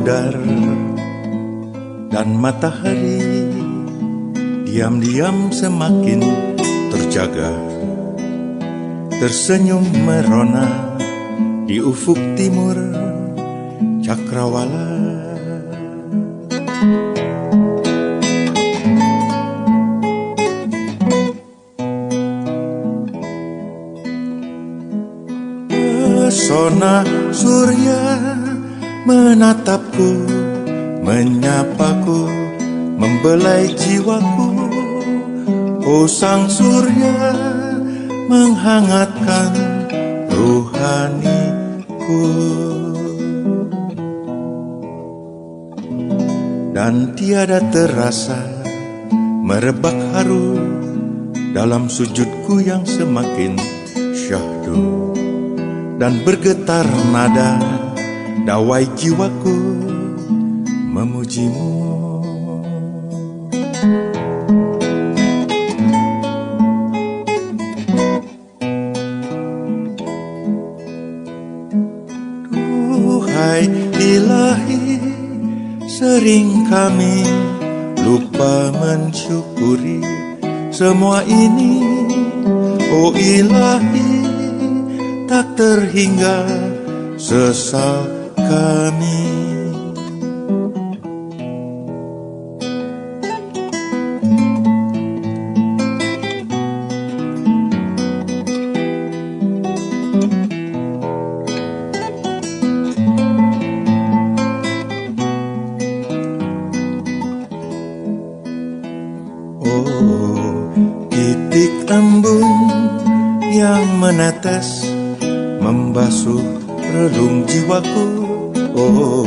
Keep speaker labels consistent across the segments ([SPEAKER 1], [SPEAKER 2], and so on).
[SPEAKER 1] memudar dan matahari diam-diam semakin terjaga, tersenyum merona di ufuk timur cakrawala. Pesona surya menatapku, menyapaku, membelai jiwaku. Oh sang surya menghangatkan ruhaniku, dan tiada terasa merebak haru dalam sujudku yang semakin syahdu, dan bergetar nada dawai jiwaku memujimu. Duhai ilahi, sering kami lupa mensyukuri semua ini. Oh ilahi, tak terhingga sesal kami. Oh, titik embun yang menetes membasuh relung jiwaku. Oh,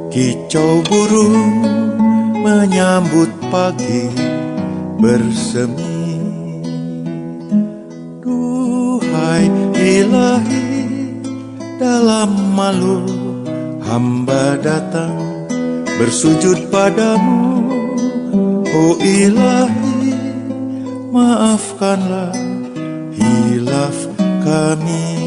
[SPEAKER 1] kicau burung menyambut pagi bersemi. Duhai ilahi, dalam malu hamba datang bersujud padamu. Oh ilahi, maafkanlah hilaf kami.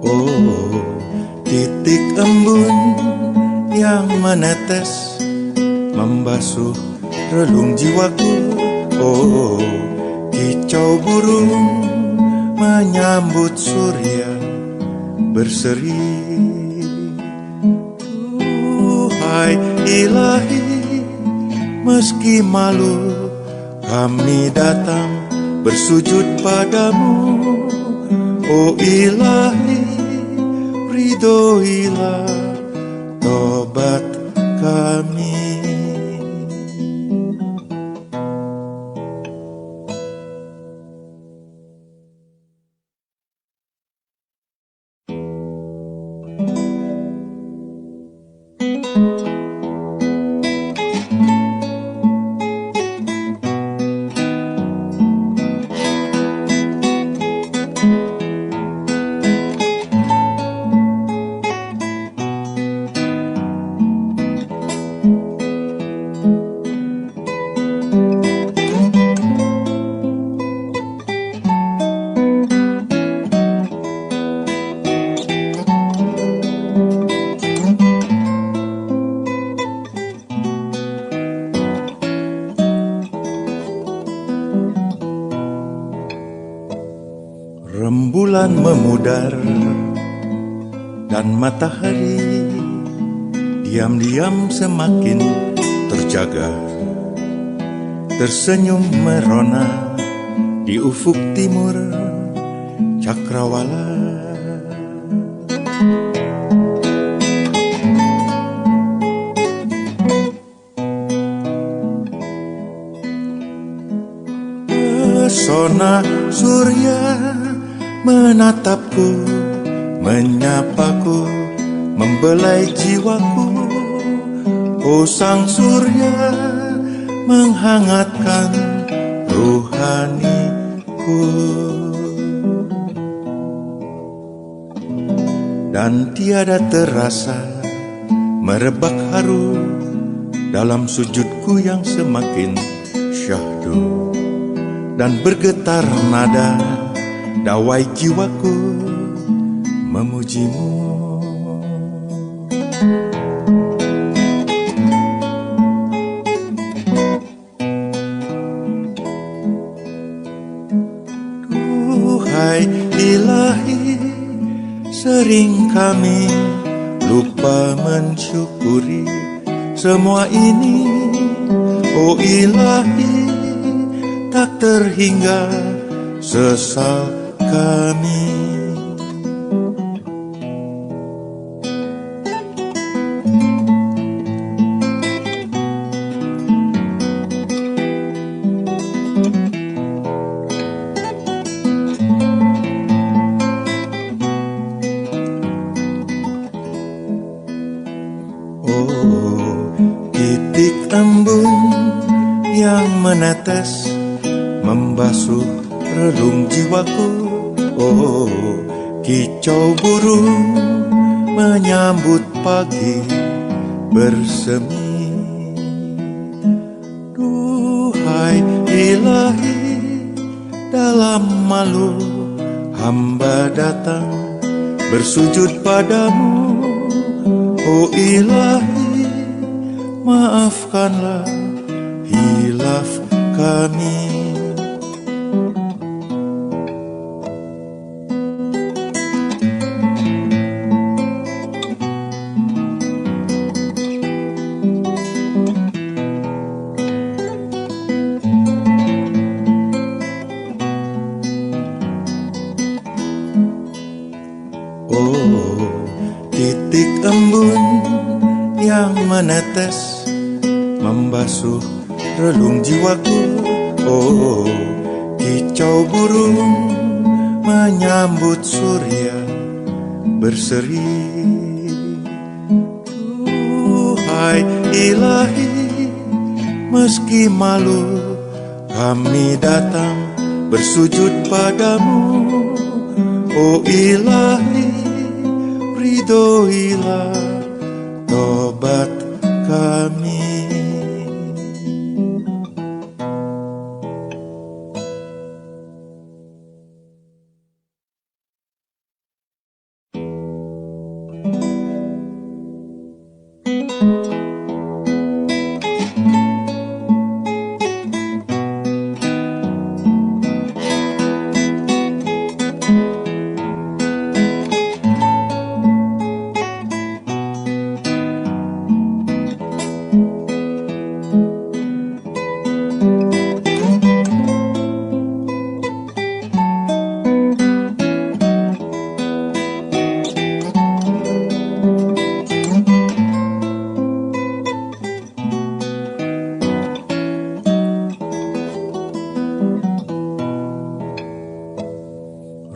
[SPEAKER 1] Oh, titik embun yang menetes membasuh relung jiwaku. Oh, kicau burung menyambut surya berseri. Duhai ilahi, meski malu kami datang bersujud padamu. Oh ilahi, ridhoilah tobat kami. Rembulan memudar dan matahari diam-diam semakin terjaga, tersenyum merona di ufuk timur cakrawala. Pesona surya menatapku, menyapaku, membelai jiwaku. Oh sang surya menghangatkan ruhaniku, dan tiada terasa merebak haru dalam sujudku yang semakin syahdu, dan bergetar nada dawai jiwaku memujimu. Duhai Ilahi, sering kami lupa mensyukuri semua ini. Oh Ilahi, tak terhingga sesal kami. Oh, titik embun yang menetes membasuh relung jiwaku. Oh, kicau burung menyambut pagi bersemi. Duhai Ilahi, dalam malu hamba datang bersujud padamu. Oh Ilahi, maafkanlah hilaf kami. Oh, titik embun yang menetes membasuh relung jiwaku. Oh, kicau burung menyambut surya berseri. Duhai Ilahi, meski malu kami datang bersujud padamu. Oh Ilahi, ridhoilah tobat kami.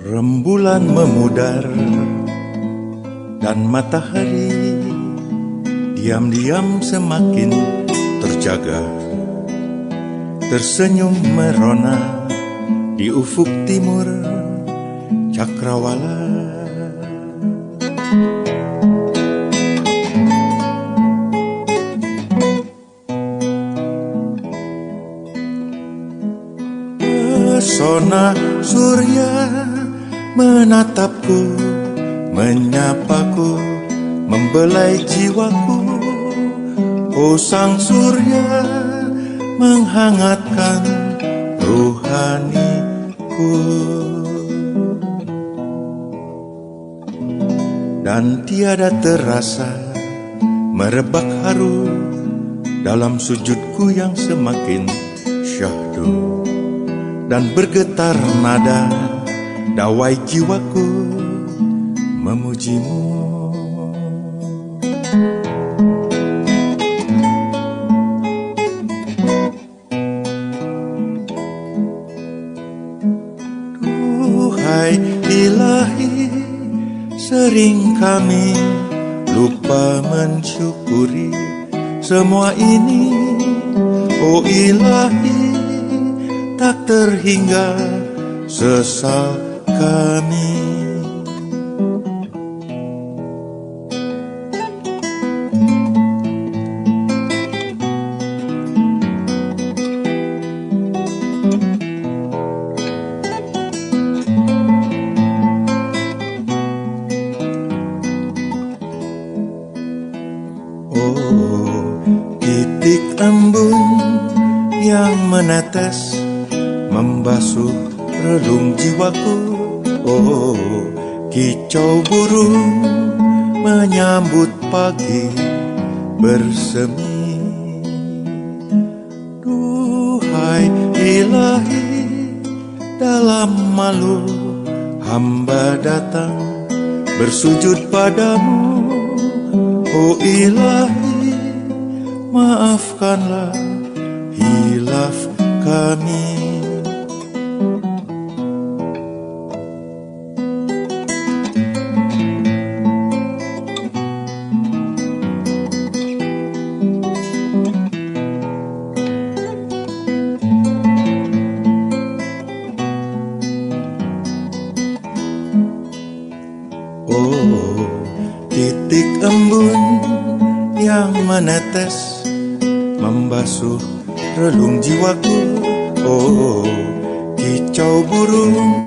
[SPEAKER 1] Rembulan memudar dan matahari diam-diam semakin terjaga, tersenyum merona di ufuk timur cakrawala. Pesona surya menatapku, menyapaku, membelai jiwaku. Oh sang surya menghangatkan ruhaniku, dan tiada terasa merebak haru dalam sujudku yang semakin syahdu, dan bergetar nada dawai jiwaku memujimu. Duhai Ilahi, sering kami lupa mensyukuri semua ini. Oh Ilahi, tak terhingga sesal kami. menetes membasuh relung jiwaku. Oh, kicau burung menyambut pagi bersemi. Duhai Ilahi, dalam malu hamba datang bersujud padamu. Oh Ilahi, maafkanlah hilaf kami. Oh, titik embun yang menetes membasuh relung jiwaku. Oh, kicau burung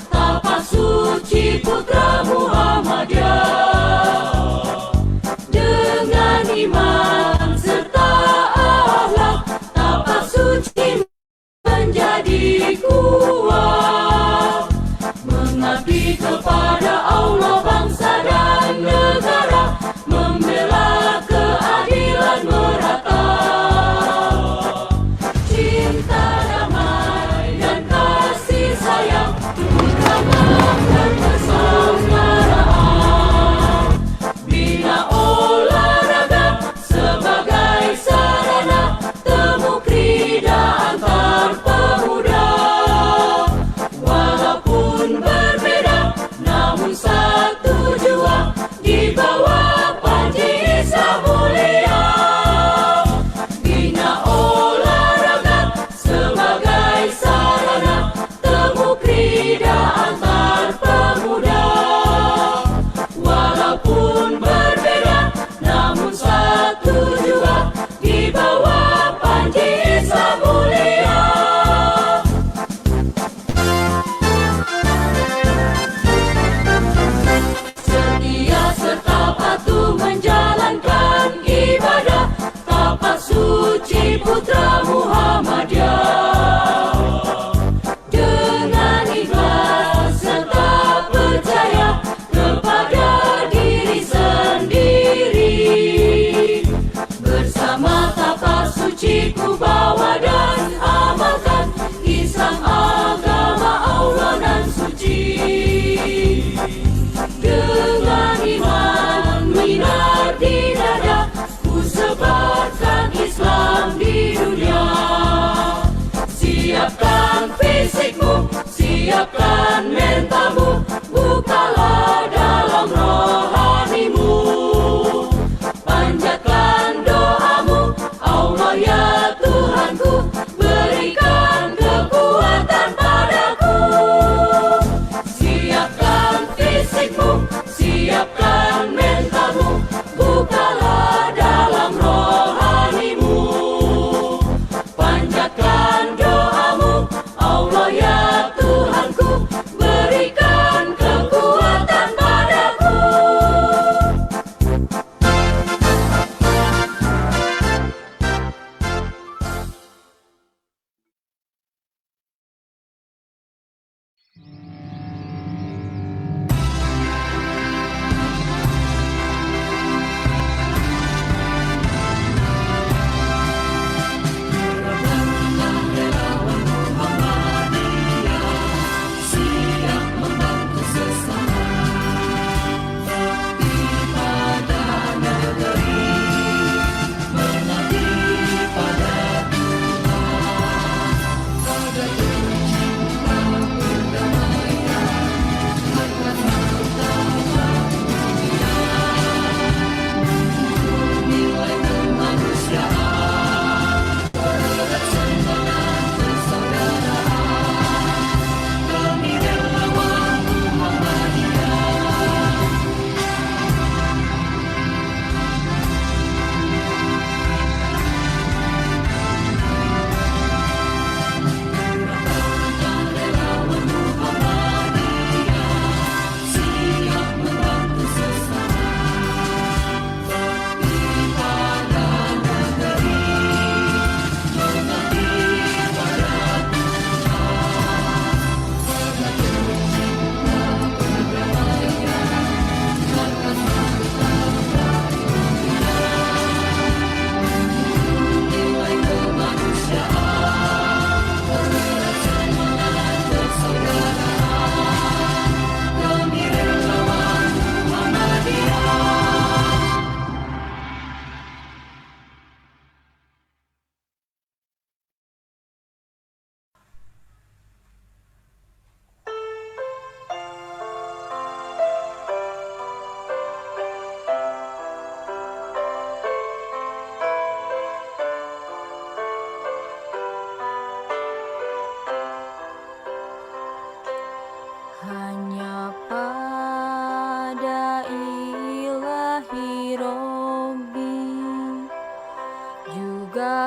[SPEAKER 2] tapak suci putra Muhammadiyah, dengan iman serta akhlak tapak suci menjadi kuat, mengabdi kepada Allah, bangsa dan negara, membela keadilan merata, cinta damai dan kasih sayang, keberagaman dan persaudaraan, bina olahraga sebagai sarana temu krida antar pemuda, walaupun berbeda namun satu jua di bawah panji Islam mulia, bina olahraga sebagai sarana temu krida antar pemuda, walaupun berbeda namun satu jua di bawah panji Islam mulia. Setia serta patuh menjalankan ibadah tapak suci putra Muhammadiyah, dengan ikhlas serta percaya kepada diri sendiri.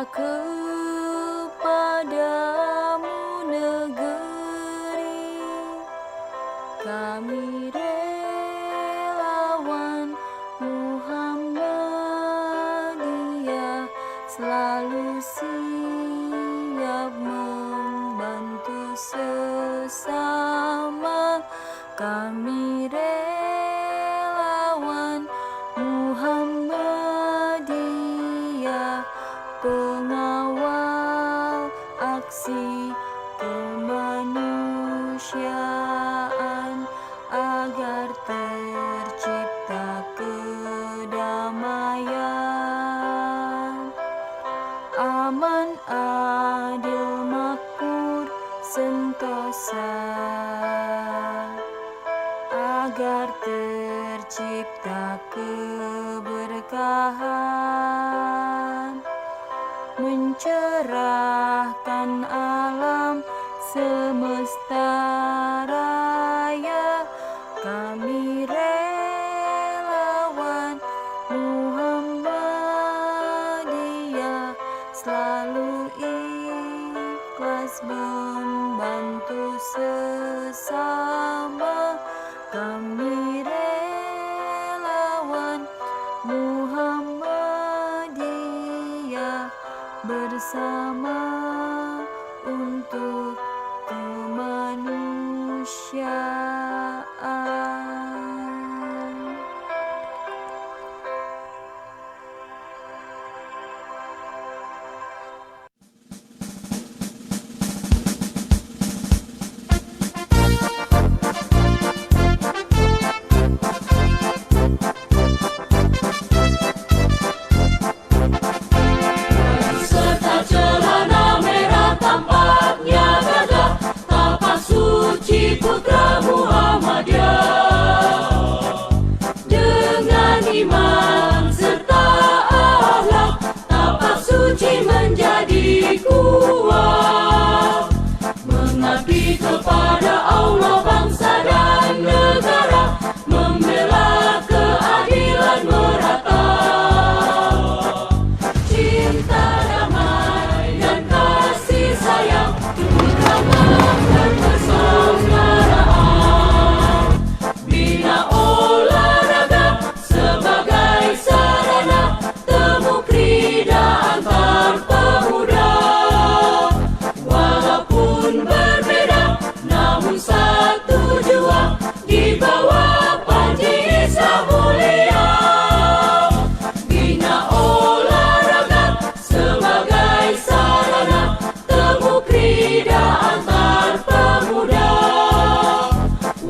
[SPEAKER 3] kepadamu negeri, kami relawan Muhammadiyah selalu siap membantu sesama. Kami relawan Muhammadiyah, pengawal aksi kemanusiaan agar tercipta kedamaian, aman, adil, makmur, sentosa, agar tercipta keberkahan, mencerahkan alam semesta raya. Kami relawan Muhammadiyah selalu ikhlas membantu sesama. Kami relawan Muhammadiyah bersama untuk kemanusiaan.
[SPEAKER 2] serta celana merah tampaknya gagah, tapak suci putra Muhammadiyah. Dengan iman serta akhlak, tapak suci menjadi kuat, mengabdi kepada Allah, bangsa dan negara, membela keadilan merata. Cinta, damai, dan kasih sayang, utamakan persaudaraan. Bina olahraga sebagai sarana temu krida antar pemuda. Walaupun berbeda, namun satu jua di bawah panji Islam mulia. Bina olahraga sebagai sarana temu krida antar pemuda.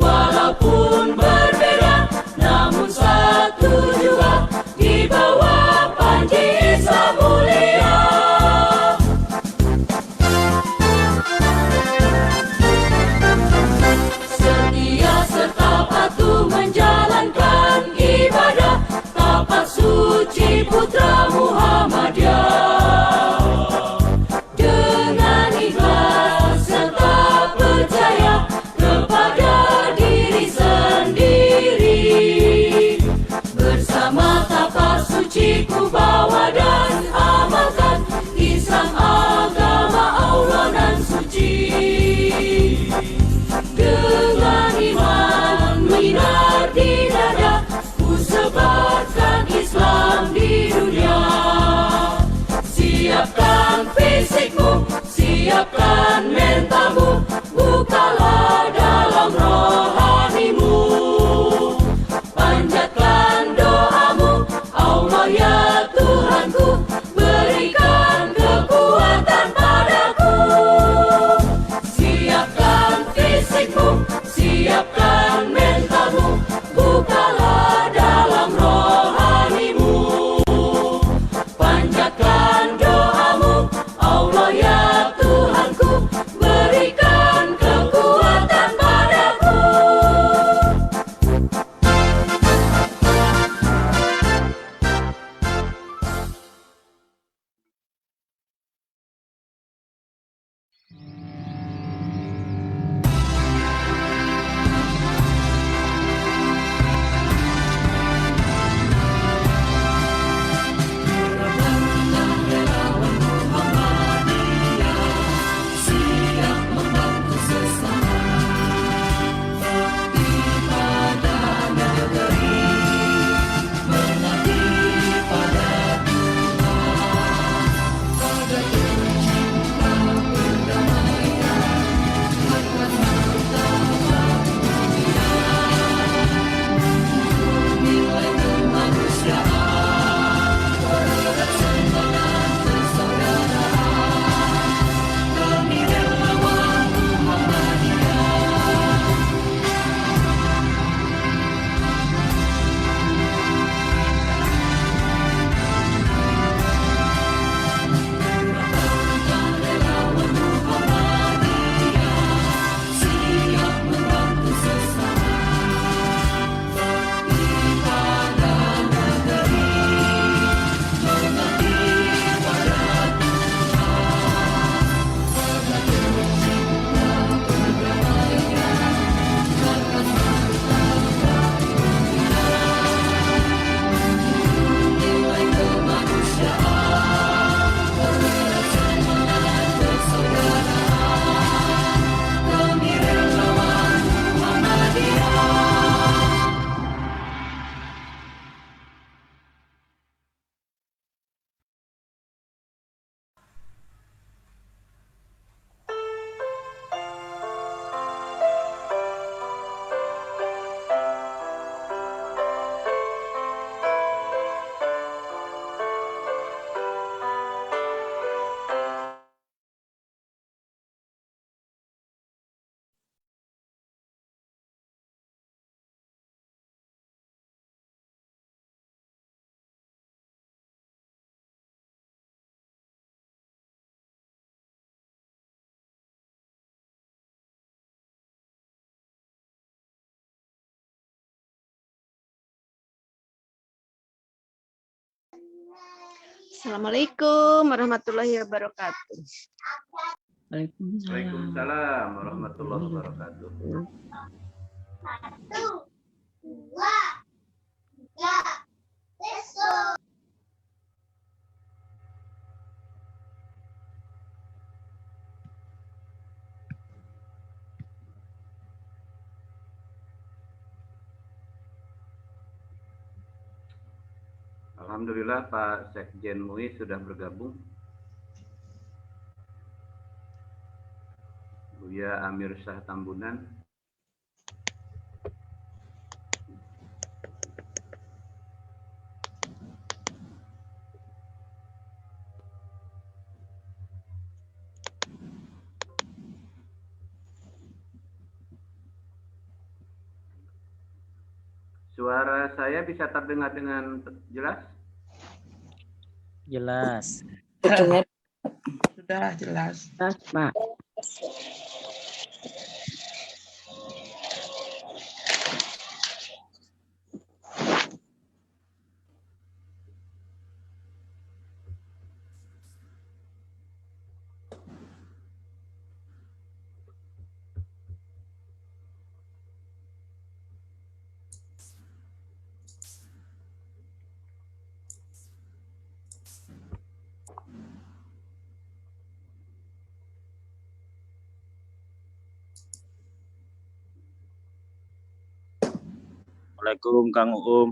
[SPEAKER 2] Walaupun berbeda, namun satu jua di bawah panji Islam mulia. Setia serta patuh menjalankan ibadah, tapak suci putra Muhammadiyah. Dengan ikhlas serta percaya kepada diri sendiri, bersama tapak suci ku bawa dan amalkan Islam, agama Allah nan suci. Dengan iman minar di dada, ku sebarkan Islam di dunia. Siapkan fisikmu, siapkan mentalmu, bukalah dalam rohanimu. Panjatkan doamu, Allah ya Tuhan.
[SPEAKER 4] Assalamualaikum warahmatullahi wabarakatuh.
[SPEAKER 5] Waalaikumsalam warahmatullahi wabarakatuh. Alhamdulillah Pak Sekjen MUI sudah bergabung. Buya Amir Syah Tambunan. Suara saya bisa terdengar dengan jelas?
[SPEAKER 6] Jelas.
[SPEAKER 7] Sudah jelas.
[SPEAKER 6] Pak. Assalamualaikum Kang Uum.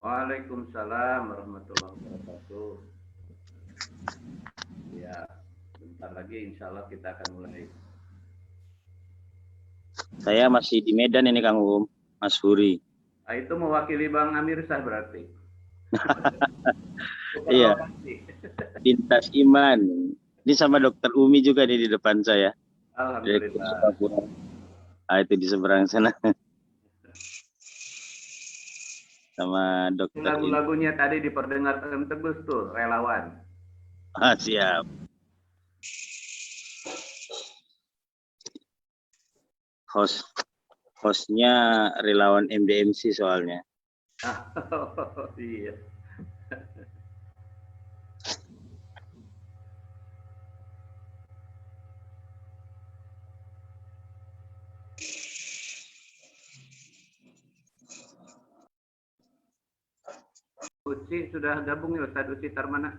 [SPEAKER 5] Waalaikumsalam warahmatullahi wabarakatuh. Ya, bentar lagi insya Allah kita akan mulai.
[SPEAKER 6] Saya masih di Medan ini Kang Uum, Mas Huri.
[SPEAKER 5] Nah, itu mewakili Bang Amir Syah berarti.
[SPEAKER 6] Iya. Lintas Iman. Ini sama Dokter Umi juga nih di depan saya.
[SPEAKER 5] Alhamdulillah.
[SPEAKER 6] Ah, itu di seberang sana. Sama Dokter.
[SPEAKER 5] Lagu-lagunya tadi diperdengarkan Tegus tuh, relawan.
[SPEAKER 6] Ah, siap. Hostnya relawan MDMC soalnya.
[SPEAKER 5] Iya. Uci sudah gabung ya Ustaz Uci Tarmana?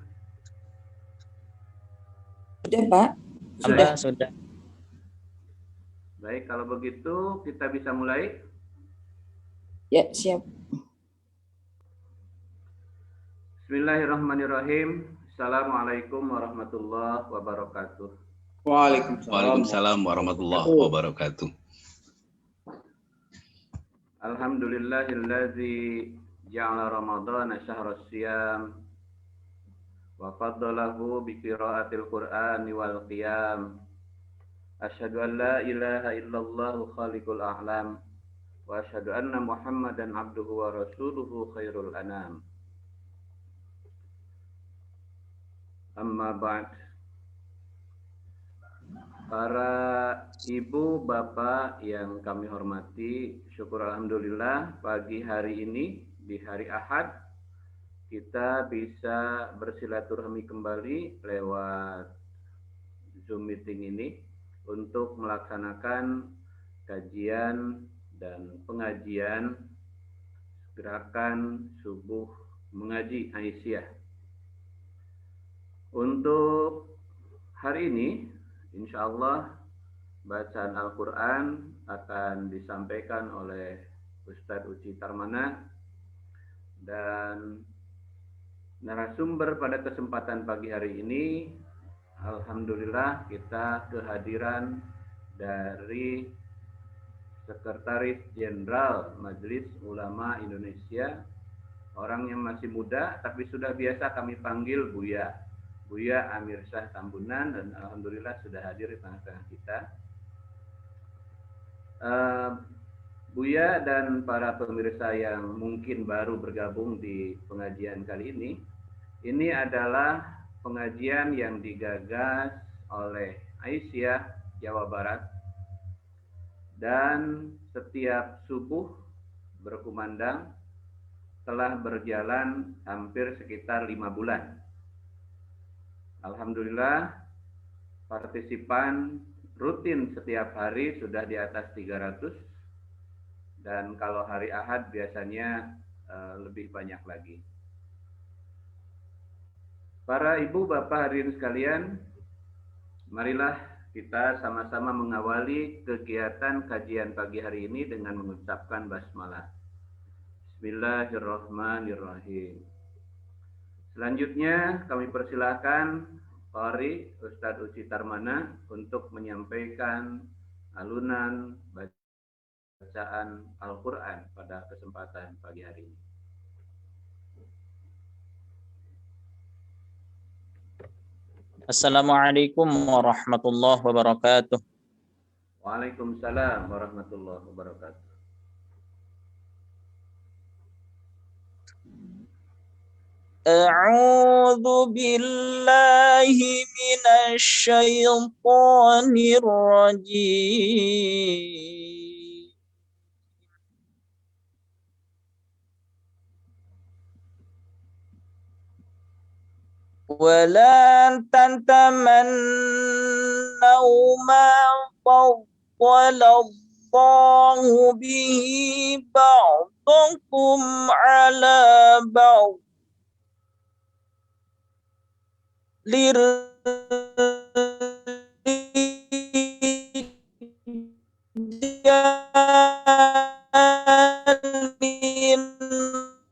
[SPEAKER 7] Sudah, Pak.
[SPEAKER 6] Sudah.
[SPEAKER 5] Baik, kalau begitu kita bisa mulai.
[SPEAKER 7] Ya, siap.
[SPEAKER 5] Bismillahirrahmanirrahim. Assalamualaikum warahmatullahi wabarakatuh.
[SPEAKER 8] Waalaikumsalam warahmatullahi wabarakatuh.
[SPEAKER 5] Alhamdulillahilladzi ja'ala ramadhana syahras siyam wa faddalahu bi qiraatil qur'ani wal qiyam. Asyhadu an la ilaha illallah khaliqul a'lam wa asyhadu anna Muhammadan abduhu wa rasuluhu khairul anam. Amma ba'd. Para ibu, bapak yang kami hormati, syukur alhamdulillah pagi hari ini di hari Ahad kita bisa bersilaturahmi kembali lewat Zoom meeting ini untuk melaksanakan kajian dan pengajian gerakan subuh mengaji Aisyah. Untuk hari ini insya Allah bacaan Al-Quran akan disampaikan oleh Ustadz Uci Tarmana, dan narasumber pada kesempatan pagi hari ini alhamdulillah kita kehadiran dari Sekretaris Jenderal Majelis Ulama Indonesia, orang yang masih muda tapi sudah biasa kami panggil Buya Amir Syah Tambunan, dan alhamdulillah sudah hadir di tengah-tengah kita. Buya dan para pemirsa yang mungkin baru bergabung di pengajian kali ini adalah pengajian yang digagas oleh Aisyah Jawa Barat, dan setiap subuh berkumandang telah berjalan hampir sekitar 5 bulan. Alhamdulillah, partisipan rutin setiap hari sudah di atas 300, dan kalau hari Ahad biasanya lebih banyak lagi. Para ibu bapak hadirin sekalian, marilah kita sama-sama mengawali kegiatan kajian pagi hari ini dengan mengucapkan basmalah. Bismillahirrahmanirrahim. Selanjutnya kami persilahkan Qari Ustadz Uci Tarmana untuk menyampaikan alunan bacaan Al-Quran pada kesempatan pagi hari ini.
[SPEAKER 9] Assalamualaikum warahmatullahi wabarakatuh.
[SPEAKER 5] Waalaikumsalam warahmatullahi wabarakatuh.
[SPEAKER 9] A'udzu billahi minasy syaithanir rajim. ولا تتمنوا ما فضل الله به بعضكم على بعض للرجال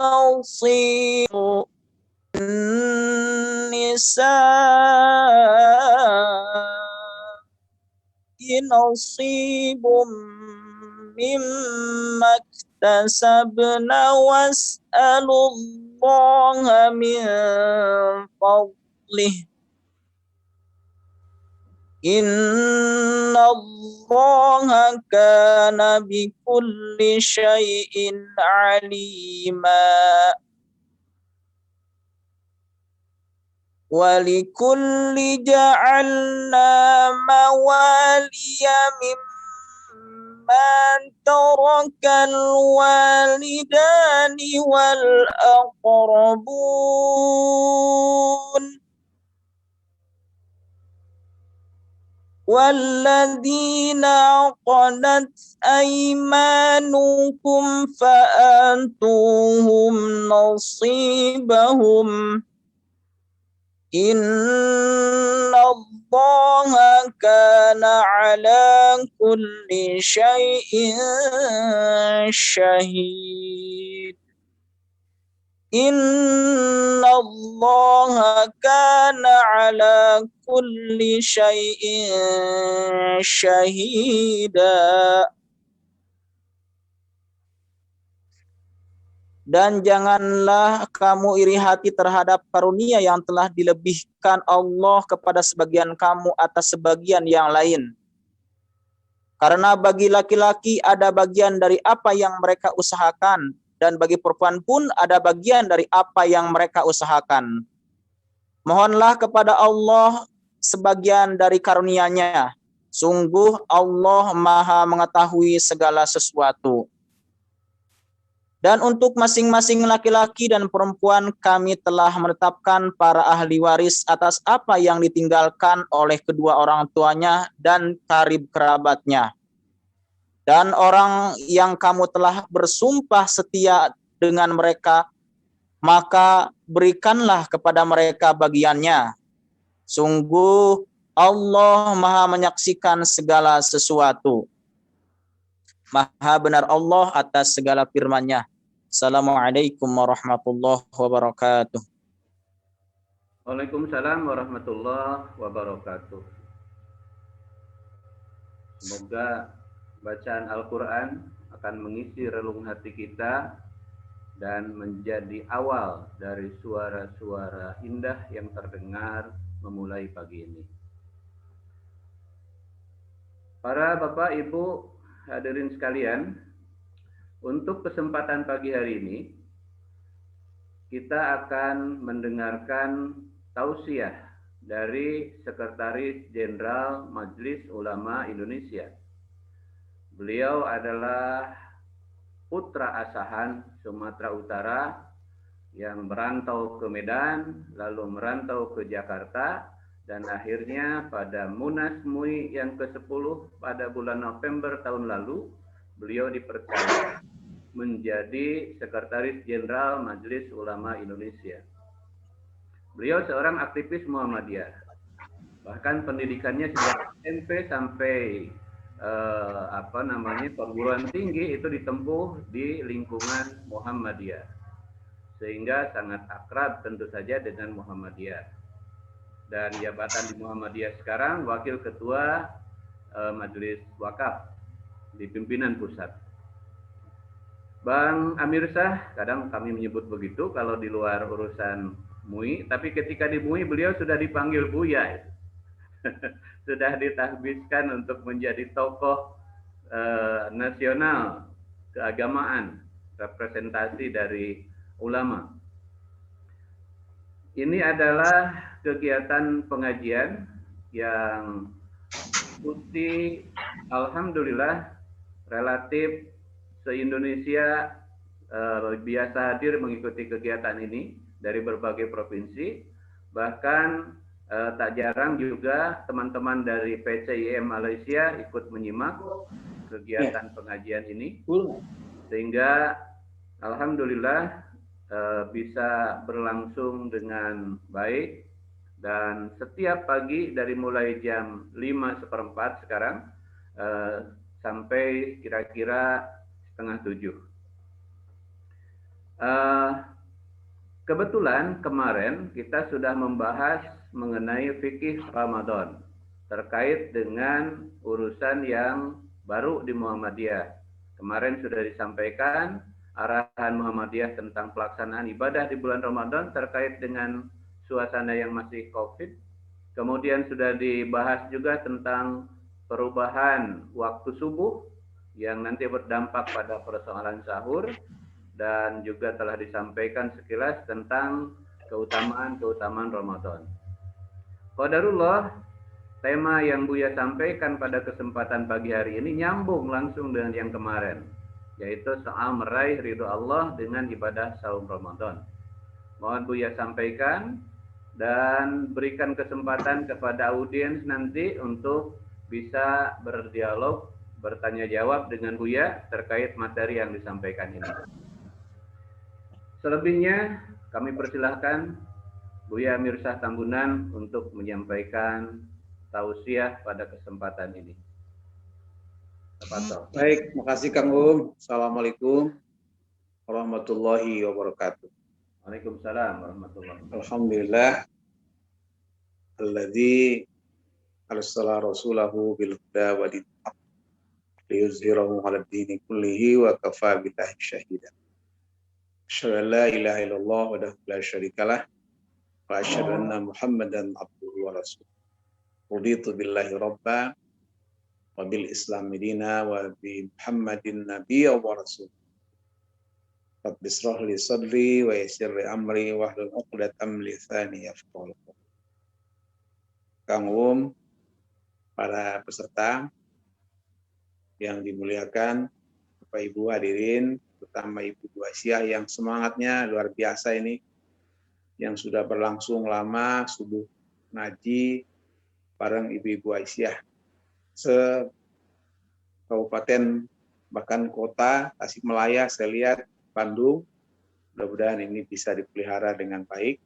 [SPEAKER 9] نصيب النساء نصيب مما اكتسبن واسألوا الله من فضله إن الله كان بكل شيء عليما ولكل جعلنا موالي مما ترك الوالدان والأقربون والذين عقدت أيمانكم فآتوهم نصيبهم إن الله كان على كل شيء شهيد إن الله كان على كل شيء شهيدا. Dan janganlah kamu iri hati terhadap karunia yang telah dilebihkan Allah kepada sebagian kamu atas sebagian yang lain. Karena bagi laki-laki ada bagian dari apa yang mereka usahakan, dan bagi perempuan pun ada bagian dari apa yang mereka usahakan. Mohonlah kepada Allah sebagian dari karunia-Nya. Sungguh Allah Maha mengetahui segala sesuatu. Dan untuk masing-masing laki-laki dan perempuan kami telah menetapkan para ahli waris atas apa yang ditinggalkan oleh kedua orang tuanya dan karib kerabatnya. Dan orang yang kamu telah bersumpah setia dengan mereka, maka berikanlah kepada mereka bagiannya. Sungguh Allah Maha menyaksikan segala sesuatu. Maha benar Allah atas segala firman-Nya. Assalamualaikum warahmatullahi wabarakatuh.
[SPEAKER 5] Waalaikumsalam warahmatullahi wabarakatuh. Semoga bacaan Al-Quran akan mengisi relung hati kita dan menjadi awal dari suara-suara indah yang terdengar memulai pagi ini. Para Bapak, Ibu, hadirin sekalian, untuk kesempatan pagi hari ini, kita akan mendengarkan tausiah dari Sekretaris Jenderal Majelis Ulama Indonesia. Beliau adalah putra asahan Sumatera Utara yang merantau ke Medan, lalu merantau ke Jakarta, dan akhirnya pada Munas MUI yang ke-10 pada bulan November tahun lalu, beliau dipercaya menjadi Sekretaris Jenderal Majelis Ulama Indonesia. Beliau seorang aktivis Muhammadiyah. Bahkan pendidikannya sejak SMP sampai perguruan tinggi itu ditempuh di lingkungan Muhammadiyah. Sehingga sangat akrab tentu saja dengan Muhammadiyah. Dan jabatan di Muhammadiyah sekarang Wakil Ketua Majelis Wakaf di pimpinan pusat. Bang Amir Shah, kadang kami menyebut begitu kalau di luar urusan MUI, tapi ketika di MUI beliau sudah dipanggil Buya. Sudah ditahbiskan untuk menjadi tokoh nasional keagamaan, representasi dari ulama. Ini adalah kegiatan pengajian yang Mufti alhamdulillah relatif se-Indonesia biasa hadir mengikuti kegiatan ini dari berbagai provinsi. Bahkan tak jarang juga teman-teman dari PCIM Malaysia ikut menyimak kegiatan pengajian ini. Sehingga alhamdulillah bisa berlangsung dengan baik. Dan setiap pagi dari mulai jam 5:15 sekarang sampai kira-kira 6:30. Kebetulan kemarin kita sudah membahas mengenai fikih Ramadan terkait dengan urusan yang baru di Muhammadiyah. Kemarin sudah disampaikan arahan Muhammadiyah tentang pelaksanaan ibadah di bulan Ramadan terkait dengan suasana yang masih COVID. Kemudian sudah dibahas juga tentang perubahan waktu subuh yang nanti berdampak pada persoalan sahur, dan juga telah disampaikan sekilas tentang keutamaan Ramadan. Qadarullah, tema yang Buya sampaikan pada kesempatan pagi hari ini nyambung langsung dengan yang kemarin, yaitu soal meraih ridho Allah dengan ibadah saum Ramadan. Mohon Buya sampaikan dan berikan kesempatan kepada audiens nanti untuk bisa berdialog, bertanya jawab dengan Buya terkait materi yang disampaikan ini. Selebihnya kami persilahkan Buya Amir Shah Tambunan untuk menyampaikan tausiah pada kesempatan ini.
[SPEAKER 10] Baik, makasih Kang Assalamualaikum warahmatullahi wabarakatuh.
[SPEAKER 5] Waalaikumsalam warahmatullahi wabarakatuh.
[SPEAKER 10] Alhamdulillah alladzi arsala rasulahu bil huda wa dinil haq liyuzhirahu 'alad dini kullihi wa kafaa billahi syahida. Asyhadu an la ilaha illallah wahdahu la syarikalah wa asyhadu anna Muhammadan abduhu wa rasuluh. Raditu billahi rabba wa bil islam dina wa bi Muhammadin nabiyya wa rasul. Rabbi israh li sadri wa yassir li amri wahlul 'uqdatam min lisani yafqahu qawli. Kang para peserta yang dimuliakan, Bapak Ibu hadirin, terutama Ibu Bu Aisyah yang semangatnya luar biasa ini, yang sudah berlangsung lama subuh ngaji bareng Ibu Aisyah se-kabupaten bahkan kota Tasikmalaya, saya lihat Bandung. Mudah-mudahan ini bisa dipelihara dengan baik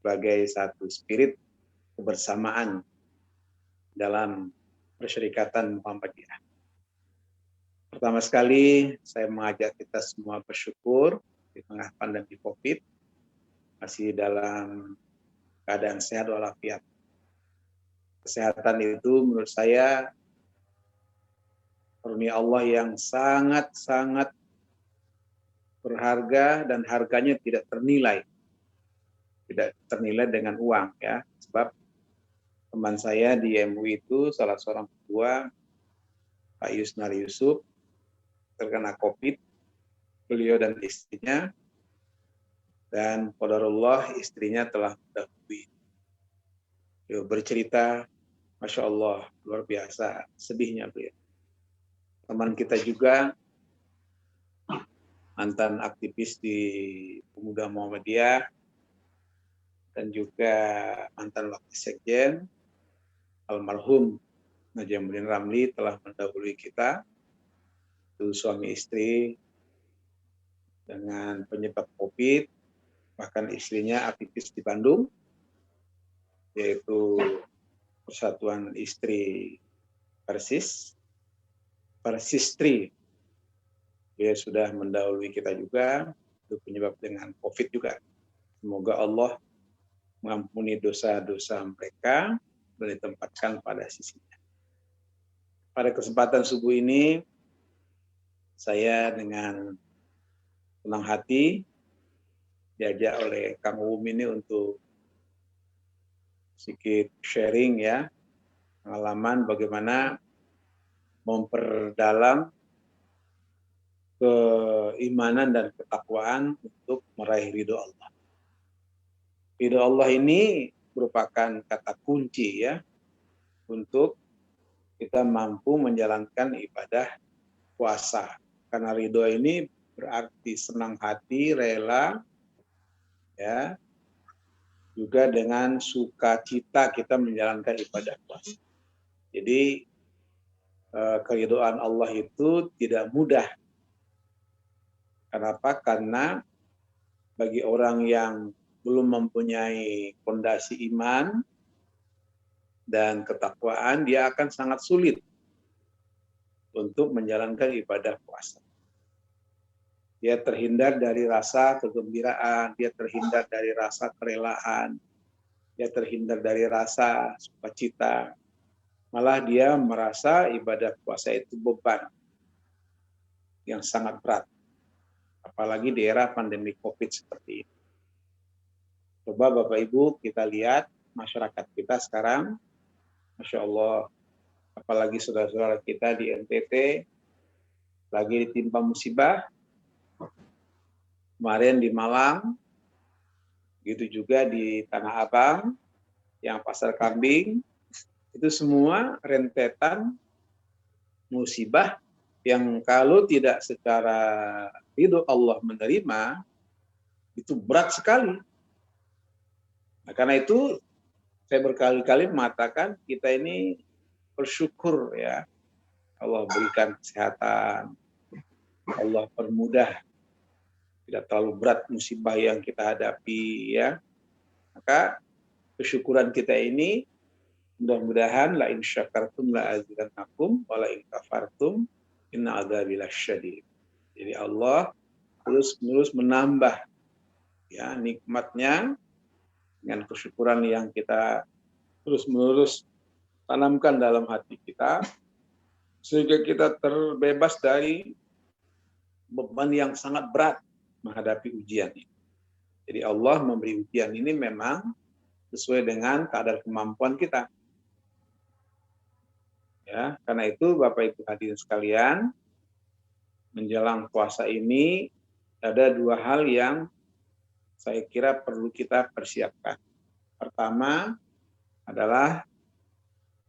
[SPEAKER 10] sebagai satu spirit kebersamaan dalam persyarikatan Muhammadiyah. Pertama sekali, saya mengajak kita semua bersyukur di tengah pandemi COVID, masih dalam keadaan sehat walafiat. Kesehatan itu menurut saya karunia Allah yang sangat-sangat berharga dan harganya tidak ternilai. Tidak ternilai dengan uang, ya. Sebab teman saya di MUI itu salah seorang ketua, Pak Yusnar Yusuf, terkena COVID, beliau dan istrinya, dan qadarullah istrinya telah mendahului. Beliau bercerita, Masya Allah, luar biasa, sedihnya beliau. Teman kita juga, mantan aktivis di Pemuda Muhammadiyah, dan juga mantan Wakil Sekjen almarhum Najamuddin Ramli telah mendahului kita, itu suami istri dengan penyebab COVID, bahkan istrinya aktivis di Bandung, yaitu Persatuan Istri Persistri. Dia sudah mendahului kita juga, itu penyebab dengan COVID juga. Semoga Allah mengampuni dosa-dosa mereka dan ditempatkan pada sisinya. Pada kesempatan subuh ini, saya dengan senang hati diajak oleh Kang Uum ini untuk sedikit sharing ya, pengalaman bagaimana memperdalam keimanan dan ketakwaan untuk meraih ridho Allah. Ridho Allah ini merupakan kata kunci ya untuk kita mampu menjalankan ibadah puasa. Karena ridho ini berarti senang hati, rela, ya, juga dengan sukacita kita menjalankan ibadah puasa. Jadi keridhaan Allah itu tidak mudah. Kenapa? Karena bagi orang yang belum mempunyai fondasi iman dan ketakwaan, dia akan sangat sulit untuk menjalankan ibadah puasa. Dia terhindar dari rasa kegembiraan, dia terhindar dari rasa kerelaan, dia terhindar dari rasa sukacita. Malah dia merasa ibadah puasa itu beban yang sangat berat. Apalagi di era pandemi COVID seperti ini. Coba Bapak Ibu kita lihat masyarakat kita sekarang, Masya Allah, apalagi saudara-saudara kita di NTT, lagi ditimpa musibah, kemarin di Malang, gitu juga di Tanah Abang, yang Pasar Kambing, itu semua rentetan musibah yang kalau tidak secara ridho Allah menerima, itu berat sekali. Nah, karena itu saya berkali-kali mengatakan kita ini bersyukur ya, Allah berikan kesehatan, Allah permudah, tidak terlalu berat musibah yang kita hadapi ya. Maka kesyukuran kita ini mudah-mudahan la in syakartum la azidannakum wa la in kafartum inna adzabi lasyadid. Jadi Allah terus-menerus menambah ya nikmatnya dengan kesyukuran yang kita terus-menerus tanamkan dalam hati kita, sehingga kita terbebas dari beban yang sangat berat menghadapi ujian ini. Jadi Allah memberi ujian ini memang sesuai dengan kadar kemampuan kita. Ya, karena itu Bapak Ibu hadirin sekalian, menjelang puasa ini ada dua hal yang saya kira perlu kita persiapkan. Pertama adalah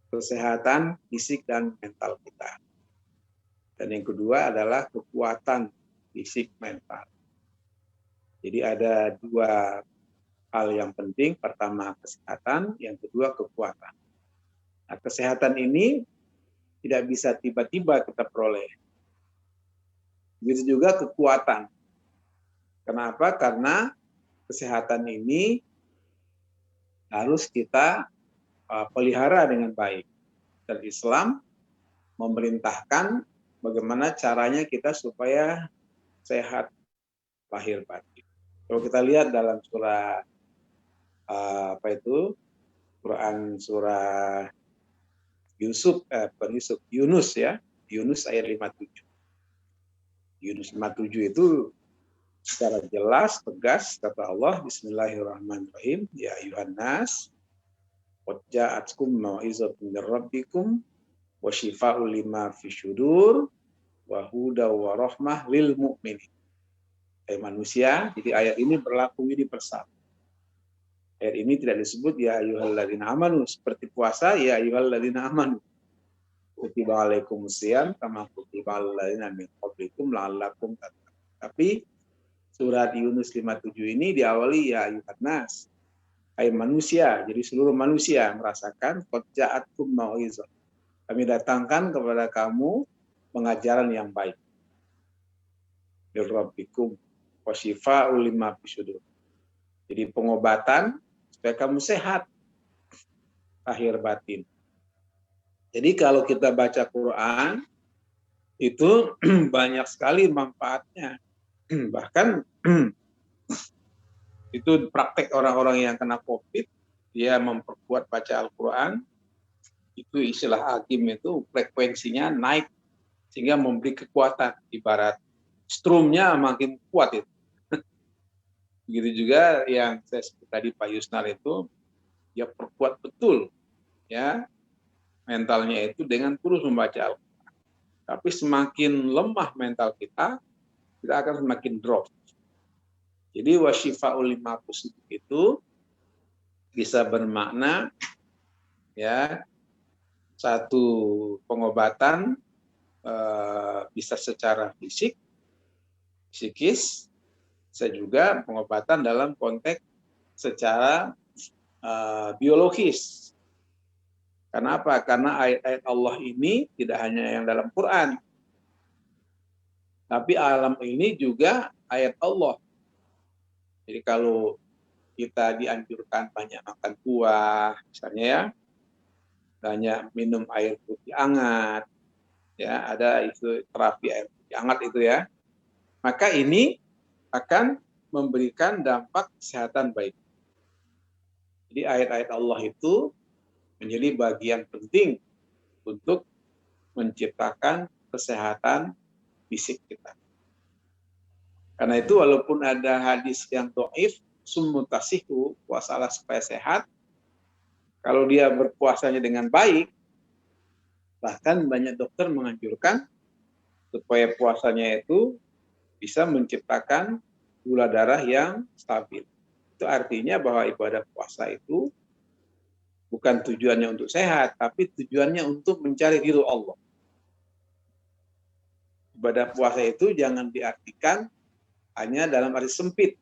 [SPEAKER 10] kesehatan fisik dan mental kita. Dan yang kedua adalah kekuatan fisik mental. Jadi ada dua hal yang penting. Pertama kesehatan, yang kedua kekuatan. Nah, kesehatan ini tidak bisa tiba-tiba kita peroleh. Begitu juga kekuatan. Kenapa? Karena kesehatan ini harus kita pelihara dengan baik. Dan Islam memerintahkan bagaimana caranya kita supaya sehat lahir batin. Kalau kita lihat dalam surah Quran surah Yunus ya, Yunus ayat 57. Yunus 57 itu secara jelas, tegas, kata Allah, Bismillahirrahmanirrahim, ya ayuhan nas, qad ja'atkum mau'izatun mir rabbikum wa shifaa'un lima fi syudur wa huda wa rahmah lil mu'minin. Hai manusia, jadi ayat ini berlaku universal. Ayat ini tidak disebut ya ayyuhalladzina amanu seperti puasa, ya ayyuhalladzina amanu. Kutiba alaikumusiyam kama kutiba alal ladzina min qablikum la'allakum tattaqun. Tapi surat Yunus 57 ini diawali ya ayuhan nas. Hai manusia, jadi seluruh manusia merasakan qad ja'atkum mau'izah. Kami datangkan kepada kamu pengajaran yang baik. Mir rabbikum wa syifaa'un lima fis sudur. Jadi pengobatan supaya kamu sehat lahir batin. Jadi kalau kita baca Quran itu banyak sekali manfaatnya. Bahkan itu praktek orang-orang yang kena COVID, dia memperkuat baca Al-Quran, itu istilah hakim itu frekuensinya naik sehingga memberi kekuatan, ibarat strumnya makin kuat itu. Begitu juga yang saya sebut tadi Pak Yusnar itu, dia perkuat betul ya mentalnya itu dengan terus membaca Al-Quran. Tapi semakin lemah mental kita akan semakin drop. Jadi wasyifa'ul lima fis sudur itu bisa bermakna ya satu pengobatan bisa secara fisik, psikis, bisa juga pengobatan dalam konteks secara biologis. Kenapa? Karena ayat-ayat Allah ini tidak hanya yang dalam Quran, tapi alam ini juga ayat Allah. Jadi kalau kita dianjurkan banyak makan buah, misalnya ya, banyak minum air putih hangat, ya ada itu terapi air putih hangat itu ya, maka ini akan memberikan dampak kesehatan baik. Jadi ayat-ayat Allah itu menjadi bagian penting untuk menciptakan kesehatan fisik kita. Karena itu walaupun ada hadis yang dhaif, summutasihu, puasalah supaya sehat, kalau dia berpuasanya dengan baik, bahkan banyak dokter menganjurkan supaya puasanya itu bisa menciptakan gula darah yang stabil. Itu artinya bahwa ibadah puasa itu bukan tujuannya untuk sehat, tapi tujuannya untuk mencari ridho Allah. Ibadah puasa itu jangan diartikan hanya dalam arti sempit,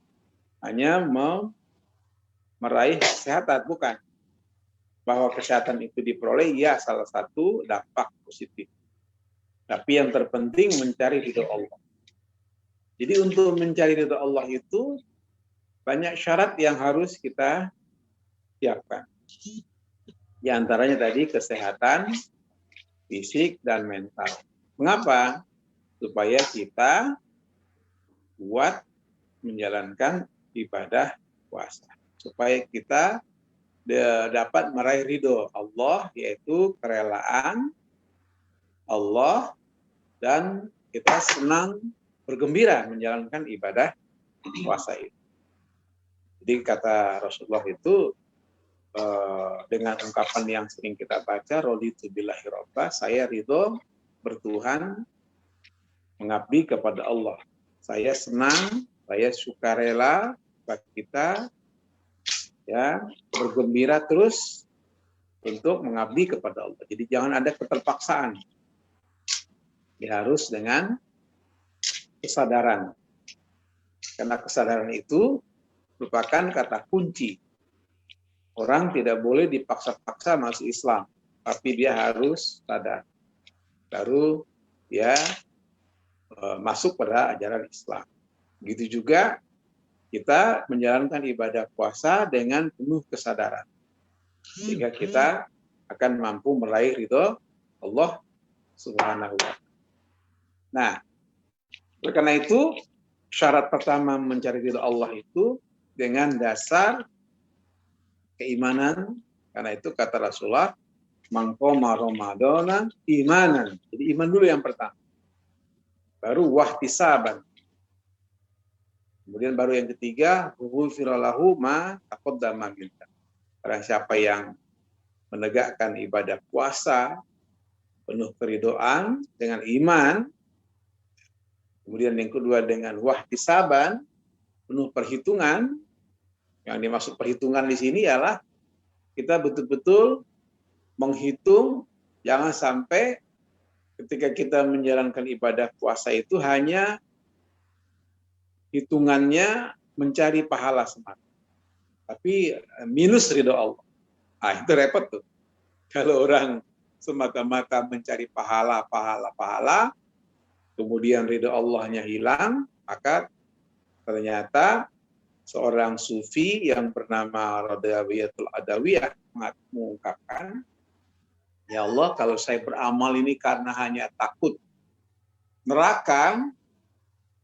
[SPEAKER 10] hanya mau meraih kesehatan, bukan. Bahwa kesehatan itu diperoleh, ya salah satu dampak positif. Tapi yang terpenting mencari ridho Allah. Jadi untuk mencari ridho Allah itu banyak syarat yang harus kita siapkan. Di antaranya tadi kesehatan fisik dan mental. Mengapa? Supaya kita kuat menjalankan ibadah puasa. Supaya kita dapat meraih ridho Allah, yaitu kerelaan Allah, dan kita senang bergembira menjalankan ibadah puasa itu. Jadi kata Rasulullah itu dengan ungkapan yang sering kita baca, raditu billahi robba, saya ridho bertuhan mengabdi kepada Allah. Saya senang, saya sukarela bagi kita ya bergembira terus untuk mengabdi kepada Allah. Jadi jangan ada keterpaksaan. Dia harus dengan kesadaran. Karena kesadaran itu merupakan kata kunci. Orang tidak boleh dipaksa-paksa masuk Islam, tapi dia harus sadar. Baru dia masuk pada ajaran Islam. Begitu juga kita menjalankan ibadah puasa dengan penuh kesadaran. Sehingga kita akan mampu meraih ridho Allah Subhanahu wa ta'ala. Nah, karena itu syarat pertama mencari ridho Allah itu dengan dasar keimanan. Karena itu kata Rasulullah, man qoma ramadhana imanan. Jadi iman dulu yang pertama. Baru wahtisaban. Kemudian baru yang ketiga, ghufira lahu ma taqaddama min dzambi. Barang siapa yang menegakkan ibadah puasa penuh keridhaan dengan iman, kemudian yang kedua dengan wahtisaban, penuh perhitungan. Yang dimaksud perhitungan di sini ialah kita betul-betul menghitung, jangan sampai ketika kita menjalankan ibadah puasa itu hanya hitungannya mencari pahala semata. tapi minus ridho Allah. Ah, itu repot tuh. Kalau orang semata-mata mencari pahala, kemudian ridho Allahnya hilang, maka ternyata seorang sufi yang bernama Radawiyatul Adawiyah mengungkapkan, ya Allah, kalau saya beramal ini karena hanya takut neraka,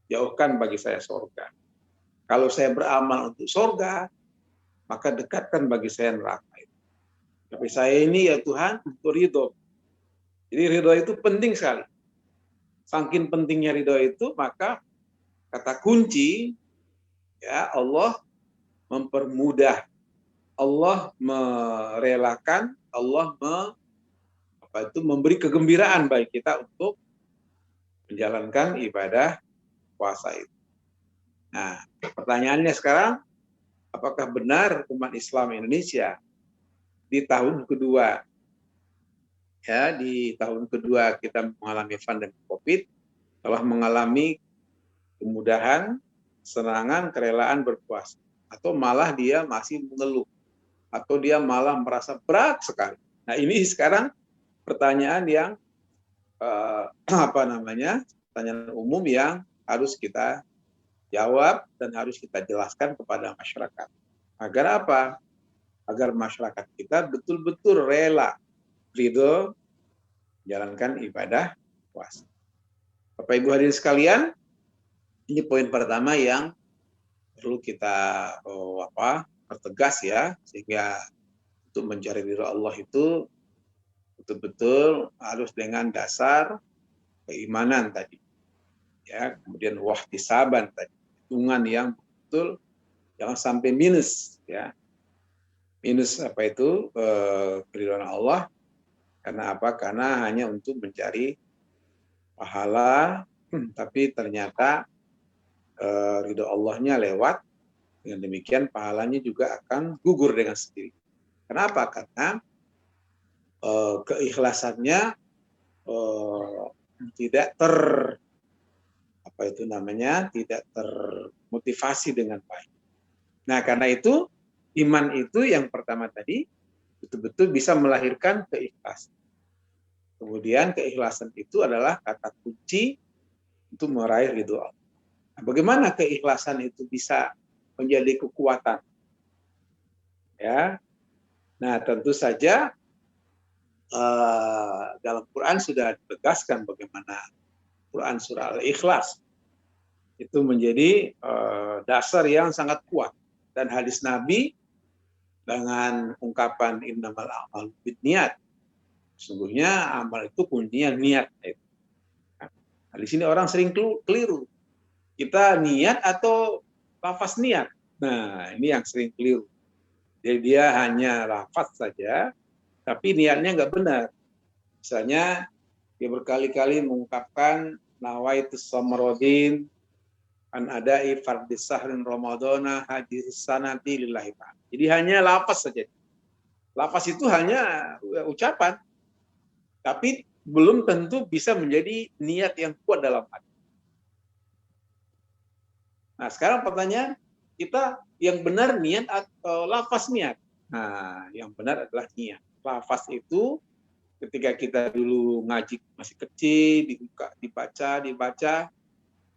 [SPEAKER 10] jauhkan bagi saya surga. Kalau saya beramal untuk surga, maka dekatkan bagi saya neraka itu. Tapi saya ini ya Tuhan untuk ridho. Jadi ridho itu penting sekali. Saking pentingnya ridho itu, maka kata kunci, ya Allah mempermudah, Allah merelakan, Allah memberi kegembiraan bagi kita untuk menjalankan ibadah puasa itu. Nah, pertanyaannya sekarang, apakah benar umat Islam Indonesia di tahun kedua, ya di tahun kedua kita mengalami pandemi COVID, telah mengalami kemudahan, kesenangan, kerelaan berpuasa, atau malah dia masih mengeluh, atau dia malah merasa berat sekali. Nah, ini sekarang pertanyaan yang pertanyaan umum yang harus kita jawab dan harus kita jelaskan kepada masyarakat. Agar apa? Agar masyarakat kita betul-betul rela, ridho, menjalankan ibadah puasa. Bapak Ibu hadirin sekalian, ini poin pertama yang perlu kita pertegas ya, sehingga untuk mencari ridho Allah itu betul-betul harus dengan dasar keimanan tadi, ya, kemudian wahtisaban tadi, hitungan yang betul, jangan sampai minus, ya, minus keridhaan Allah, karena apa? Karena hanya untuk mencari pahala, tapi ternyata ridho Allahnya lewat, dengan demikian pahalanya juga akan gugur dengan sendiri. Kenapa? Karena keikhlasannya tidak tidak termotivasi dengan baik. Nah, karena itu iman itu yang pertama tadi betul-betul bisa melahirkan keikhlasan. Kemudian keikhlasan itu adalah kata kunci untuk meraih ridho Allah. Nah, bagaimana keikhlasan itu bisa menjadi kekuatan? Ya, nah tentu saja dalam Quran sudah ditegaskan bagaimana Quran surah Al-Ikhlas itu menjadi dasar yang sangat kuat, dan hadis Nabi dengan ungkapan innamal a'malu binniyat, sesungguhnya amal itu kuncinya niat. Nah, di sini orang sering keliru, kita niat atau lafaz niat. Nah, ini yang sering keliru. Jadi dia hanya lafaz saja, tapi niatnya nggak benar. Misalnya dia berkali-kali mengungkapkan nawaitus samarodin an adai fardis sahrin ramadana hadis sanati lillahi ta'ala. Jadi hanya lafaz saja. Lafaz itu hanya ucapan, tapi belum tentu bisa menjadi niat yang kuat dalam hati. Nah, sekarang pertanyaan kita, yang benar niat atau lafaz niat? Nah, yang benar adalah niat. Lafaz itu ketika kita dulu ngaji masih kecil, dibaca.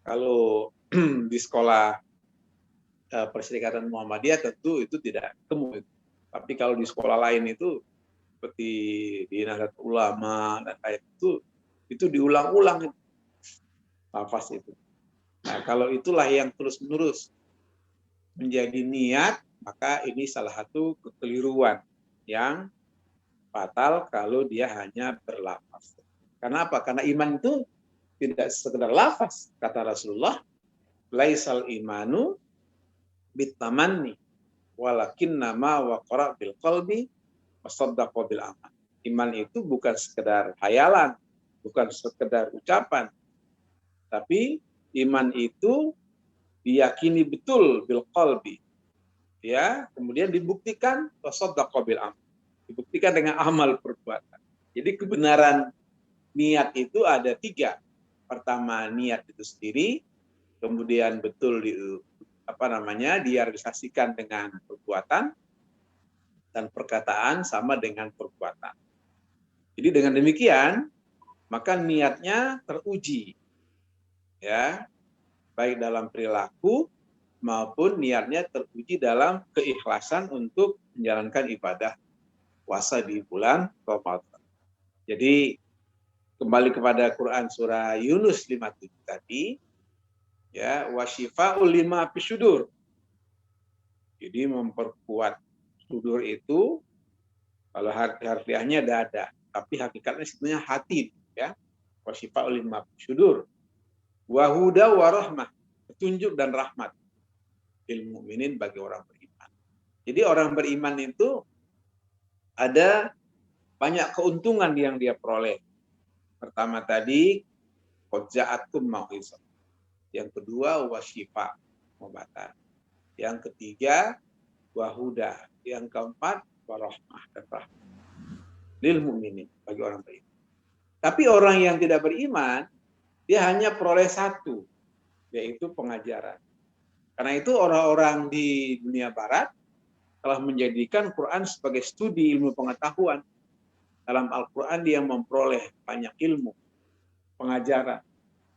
[SPEAKER 10] Kalau di sekolah Perserikatan Muhammadiyah tentu itu tidak ketemu. Tapi kalau di sekolah lain itu seperti di Nahdlatul Ulama dan lain itu diulang-ulang lafaz itu. Nah, kalau itulah yang terus-menerus menjadi niat, maka ini salah satu kekeliruan yang fatal kalau dia hanya berlafaz. Karena apa? Karena iman itu tidak sekedar lafaz. Kata Rasulullah, laisal imanu bitamanni walakin nama waqara bil qalbi wasaddaqa bil amal. Iman itu bukan sekedar hayalan, bukan sekedar ucapan, tapi iman itu diyakini betul bil qalbi, ya, kemudian dibuktikan wasaddaqa bil amal, dibuktikan dengan amal perbuatan. Jadi kebenaran niat itu ada 3. Pertama, niat itu sendiri, kemudian betul direalisasikan dengan perbuatan, dan perkataan sama dengan perbuatan. Jadi dengan demikian maka niatnya teruji, ya, baik dalam perilaku maupun niatnya teruji dalam keikhlasan untuk menjalankan ibadah puasa di bulan Ramadan. Jadi kembali kepada Quran surah Yunus 57 tadi, ya, wasyifa'ul lima fisyudur. Jadi memperkuat sudur itu, kalau harfiahnya dada, tapi hakikatnya sebenarnya hati, ya. Wasyifa'ul lima fisyudur. Wa huda wa rahmah, petunjuk dan rahmat lil mu'minin, bagi orang beriman. Jadi orang beriman itu ada banyak keuntungan yang dia peroleh. Pertama tadi, qad ja'atkum mau'izah. Yang kedua, wasyifa, pengobatan. Yang ketiga, wahuda. Yang keempat, warahmah, dan rahmah lil mu'minin, bagi orang beriman. Tapi orang yang tidak beriman, dia hanya peroleh satu, yaitu pengajaran. Karena itu orang-orang di dunia barat telah menjadikan Quran sebagai studi ilmu pengetahuan. Dalam Al-Quran dia memperoleh banyak ilmu, pengajaran.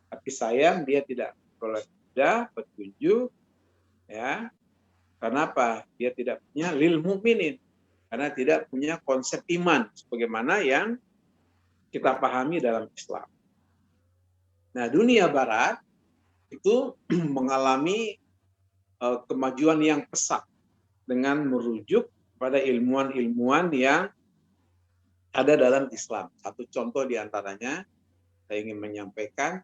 [SPEAKER 10] Tapi sayang dia tidak peroleh petunjuk, ya. Kenapa? Dia tidak punya lil mu'minin, karena tidak punya konsep iman sebagaimana yang kita pahami dalam Islam. Nah, dunia barat itu mengalami kemajuan yang pesat dengan merujuk pada ilmuwan-ilmuwan yang ada dalam Islam. Satu contoh diantaranya saya ingin menyampaikan,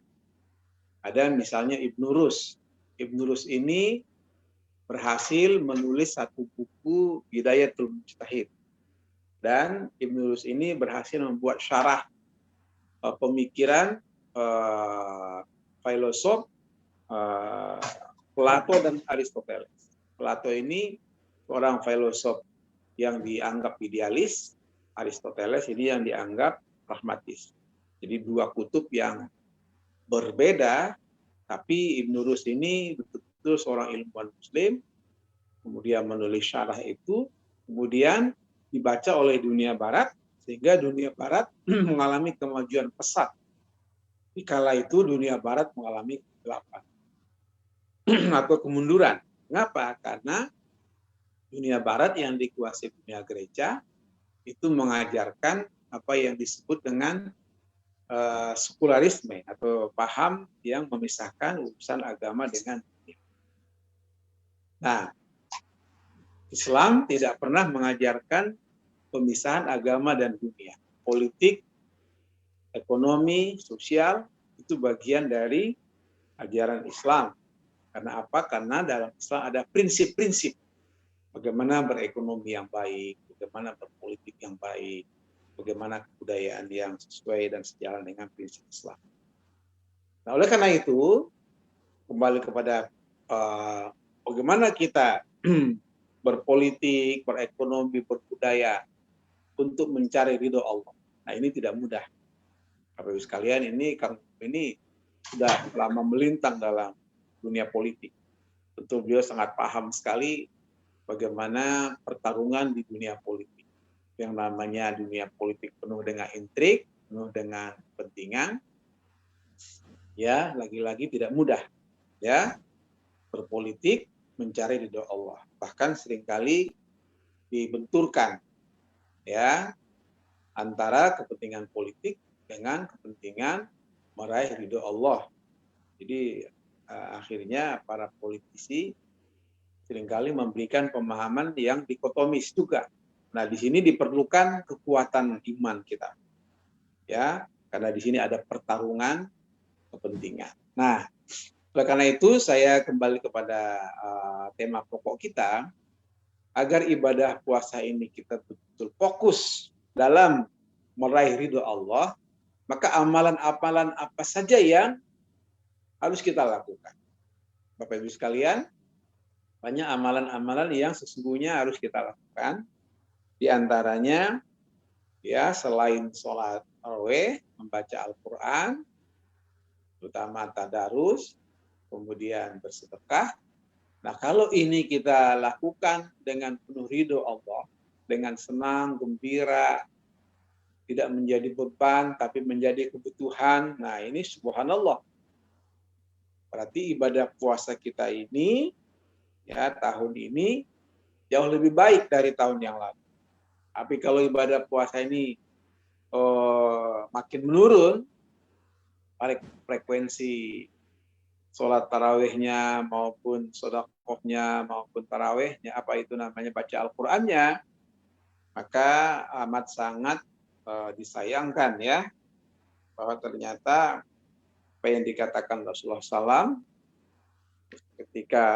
[SPEAKER 10] ada misalnya Ibnu Rus. Ibnu Rus ini berhasil menulis satu buku Bidayatul Mujtahid. Dan Ibnu Rus ini berhasil membuat syarah pemikiran filosof Plato dan Aristoteles. Plato ini seorang filosof yang dianggap idealis, Aristoteles ini yang dianggap pragmatis. Jadi dua kutub yang berbeda, tapi Ibnu Rus ini betul-betul seorang ilmuwan Muslim, kemudian menulis syarah itu, kemudian dibaca oleh dunia Barat, sehingga dunia Barat mengalami kemajuan pesat. Di kala itu dunia Barat mengalami kegelapan atau kemunduran. Mengapa? Karena dunia Barat yang dikuasai dunia gereja itu mengajarkan apa yang disebut dengan sekularisme atau paham yang memisahkan urusan agama dengan dunia. Nah, Islam tidak pernah mengajarkan pemisahan agama dan dunia. Politik, ekonomi, sosial itu bagian dari ajaran Islam. Karena apa? Karena dalam Islam ada prinsip-prinsip bagaimana berekonomi yang baik, bagaimana berpolitik yang baik, bagaimana kebudayaan yang sesuai dan sejalan dengan prinsip Islam. Nah, oleh karena itu, kembali kepada bagaimana kita berpolitik, berekonomi, berbudaya untuk mencari ridho Allah. Nah, ini tidak mudah. Bapak Ibu sekalian, ini sudah lama melintang dalam dunia politik. Tentu beliau sangat paham sekali bagaimana pertarungan di dunia politik. Yang namanya dunia politik penuh dengan intrik, penuh dengan kepentingan. Ya, lagi-lagi tidak mudah. Ya, berpolitik mencari ridho Allah. Bahkan seringkali dibenturkan, ya, antara kepentingan politik dengan kepentingan meraih ridho Allah. Jadi akhirnya para politisi seringkali memberikan pemahaman yang dikotomis juga. Nah, di sini diperlukan kekuatan iman kita, ya, karena di sini ada pertarungan kepentingan. Nah, oleh karena itu saya kembali kepada tema pokok kita, agar ibadah puasa ini kita betul-betul fokus dalam meraih ridho Allah, maka amalan-amalan apa saja yang harus kita lakukan. Bapak Ibu sekalian, banyak amalan-amalan yang sesungguhnya harus kita lakukan. Di antaranya, ya, selain sholat tarawih, membaca Al-Quran, terutama tadarus, kemudian bersedekah, Nah, kalau ini kita lakukan dengan penuh ridho Allah, dengan senang, gembira, tidak menjadi beban, tapi menjadi kebutuhan. Nah, ini subhanallah. Berarti ibadah puasa kita ini, ya tahun ini, jauh lebih baik dari tahun yang lalu. Tapi kalau ibadah puasa ini makin menurun, frekuensi sholat tarawihnya maupun sedekahnya maupun tarawihnya, apa itu namanya, baca Al-Qur'annya, maka amat sangat disayangkan ya, bahwa ternyata apa yang dikatakan Rasulullah SAW, ketika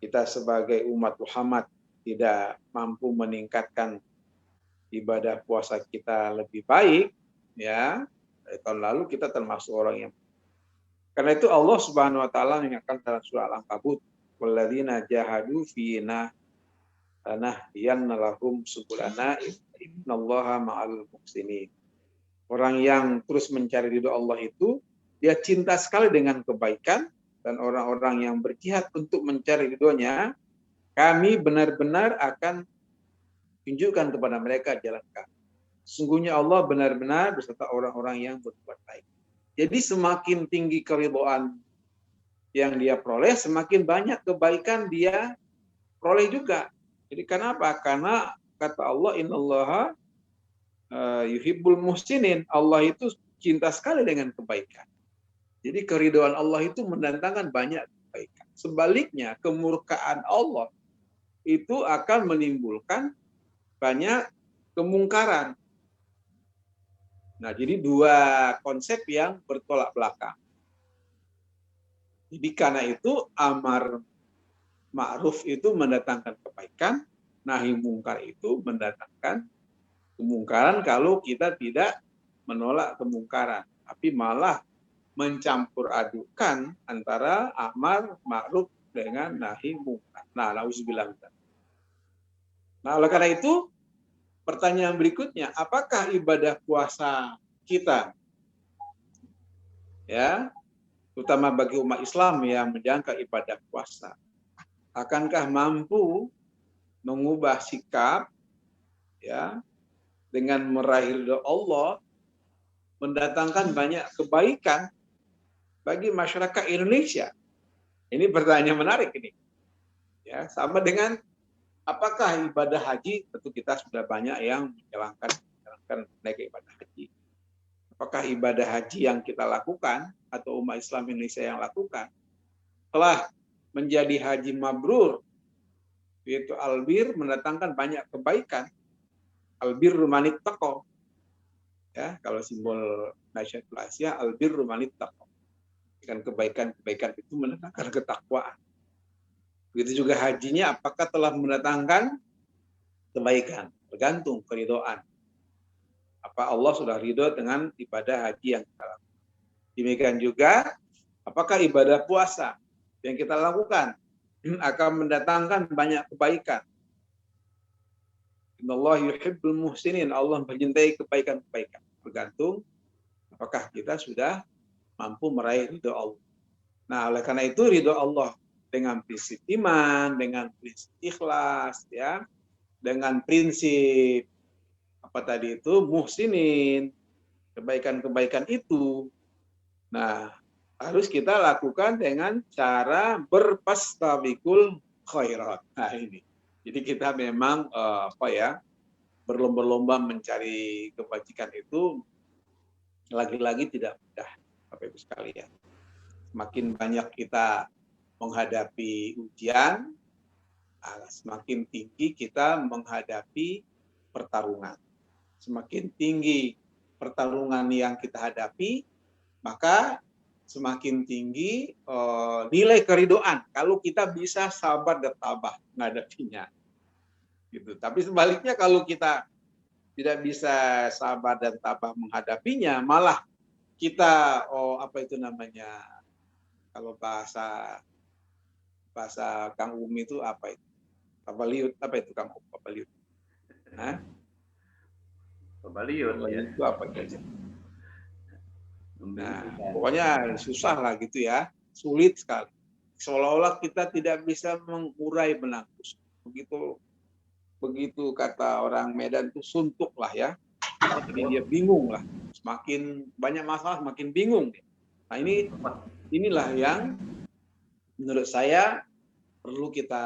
[SPEAKER 10] kita sebagai umat Muhammad tidak mampu meningkatkan ibadah puasa kita lebih baik, ya dari tahun lalu kita termasuk orang yang. Karena itu Allah Subhanahu Wa Taala mengingatkan dalam surah Al-Ankabut, "Walladzina jahadu fina lanahdiyannahum lahum subulana innallaha ma'al muhsinin." Orang yang terus mencari ridho Allah itu, dia cinta sekali dengan kebaikan, dan orang-orang yang berjihad untuk mencari ridhonya, kami benar-benar akan tunjukkan kepada mereka jalan kami. Sungguhnya Allah benar-benar beserta orang-orang yang berbuat baik. Jadi semakin tinggi keridhaan yang dia peroleh, semakin banyak kebaikan dia peroleh juga. Jadi kenapa? Karena kata Allah, innallaha yuhibbul muhsinin. Allah itu cinta sekali dengan kebaikan. Jadi keridhaan Allah itu mendatangkan banyak kebaikan. Sebaliknya, kemurkaan Allah itu akan menimbulkan banyak kemungkaran. Nah, jadi dua konsep yang bertolak belakang. Jadi karena itu amar ma'ruf itu mendatangkan kebaikan, nahi mungkar itu mendatangkan kemungkaran kalau kita tidak menolak kemungkaran, tapi malah mencampur adukan antara amar ma'ruf dengan nahi mungkar. Nah, nauzubillah. Nah, oleh karena itu pertanyaan berikutnya, apakah ibadah puasa kita, ya, terutama bagi umat Islam yang menjalankan ibadah puasa, akankah mampu mengubah sikap, ya, dengan meraih ridho Allah, mendatangkan banyak kebaikan bagi masyarakat Indonesia? Ini pertanyaan menarik ini. Ya, sama dengan apakah ibadah haji, tentu kita sudah banyak yang menjalankan naik ibadah haji. Apakah ibadah haji yang kita lakukan atau umat Islam Indonesia yang lakukan telah menjadi haji mabrur, yaitu albir, mendatangkan banyak kebaikan. Albir rumanit taqwa. Ya, kalau simbol Nasyatul Asia, albir rumanit taqwa. Dengan kebaikan-kebaikan itu mendatangkan ketakwaan. Begitu juga hajinya, apakah telah mendatangkan kebaikan? Tergantung keridhaan. Apa Allah sudah ridho dengan ibadah haji yang kita lakukan. Demikian juga, apakah ibadah puasa yang kita lakukan akan mendatangkan banyak kebaikan? Innallaha yuhibbul muhsinin. Allah mencintai kebaikan-kebaikan. Tergantung apakah kita sudah mampu meraih ridho Allah. Nah, oleh karena itu ridho Allah dengan prinsip iman, dengan prinsip ikhlas, ya, dengan prinsip apa tadi itu, muhsinin, kebaikan-kebaikan itu. Nah, harus kita lakukan dengan cara berpastabiqul khairat. Nah, ini. Jadi kita memang berlomba-lomba mencari kebajikan itu lagi-lagi tidak mudah, Bapak Ibu sekalian. Semakin banyak kita menghadapi ujian, semakin tinggi kita menghadapi pertarungan. Semakin tinggi pertarungan yang kita hadapi, maka semakin tinggi nilai keridhaan. Kalau kita bisa sabar dan tabah menghadapinya. Gitu. Tapi sebaliknya kalau kita tidak bisa sabar dan tabah menghadapinya, malah kita kalau bahasa Kang Umi itu apa itu? Papaliut, apa itu Kang Umi? Papaliut. Hah?
[SPEAKER 5] Papaliut ya.
[SPEAKER 10] Itu apa itu? Nah, pokoknya susah lah gitu ya. Sulit sekali. seolah-olah kita tidak bisa mengurai benang kusut. Begitu kata orang Medan itu suntuk lah ya. Jadi dia bingung lah. Semakin banyak masalah, semakin bingung. Nah inilah yang menurut saya perlu kita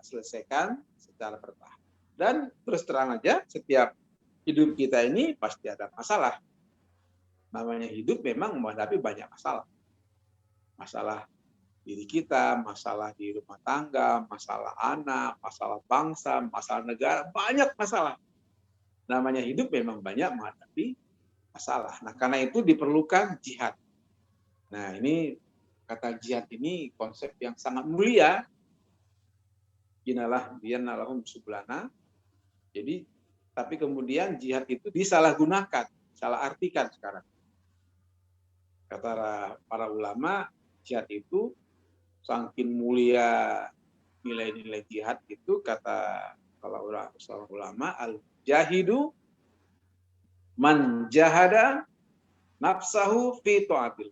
[SPEAKER 10] selesaikan secara bertahap. Dan terus terang aja, setiap hidup kita ini pasti ada masalah. Namanya hidup memang menghadapi banyak masalah. Masalah diri kita, masalah di rumah tangga, masalah anak, masalah bangsa, masalah negara, banyak masalah. Namanya hidup memang banyak menghadapi masalah. Nah, karena itu diperlukan jihad. Nah, ini kata jihad ini konsep yang sangat mulia. Inalah biyanalahum sublana. Jadi, tapi kemudian jihad itu disalahgunakan, salah artikan sekarang. Kata para ulama, jihad itu saking mulia nilai-nilai jihad itu, kata kalau ulama, al-jahidu man jahada nafsahu fi ta'atil.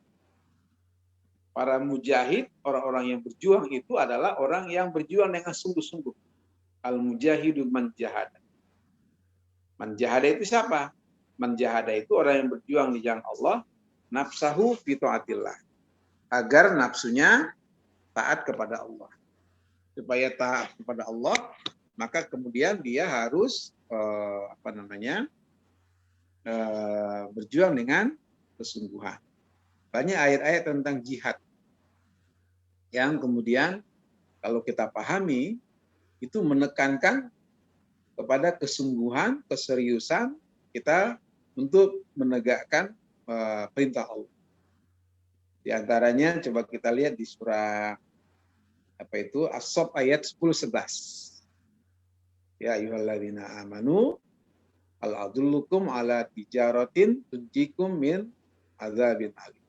[SPEAKER 10] Para mujahid, orang-orang yang berjuang itu adalah orang yang berjuang dengan sungguh-sungguh. Al-mujahidu man jahada. Man jahada itu siapa? Man jahada itu orang yang berjuang di jalan Allah, nafsahu fi ta'atillah. Agar nafsunya taat kepada Allah. Supaya taat kepada Allah, maka kemudian dia harus berjuang dengan kesungguhan. Banyak ayat-ayat tentang jihad yang kemudian kalau kita pahami itu menekankan kepada kesungguhan, keseriusan kita untuk menegakkan perintah Allah. Di antaranya coba kita lihat di surah As-Saff ayat 10-11. Ya ayyuhalladzina amanu hal adullukum ala tijaratin tunjikum min adzabin alim.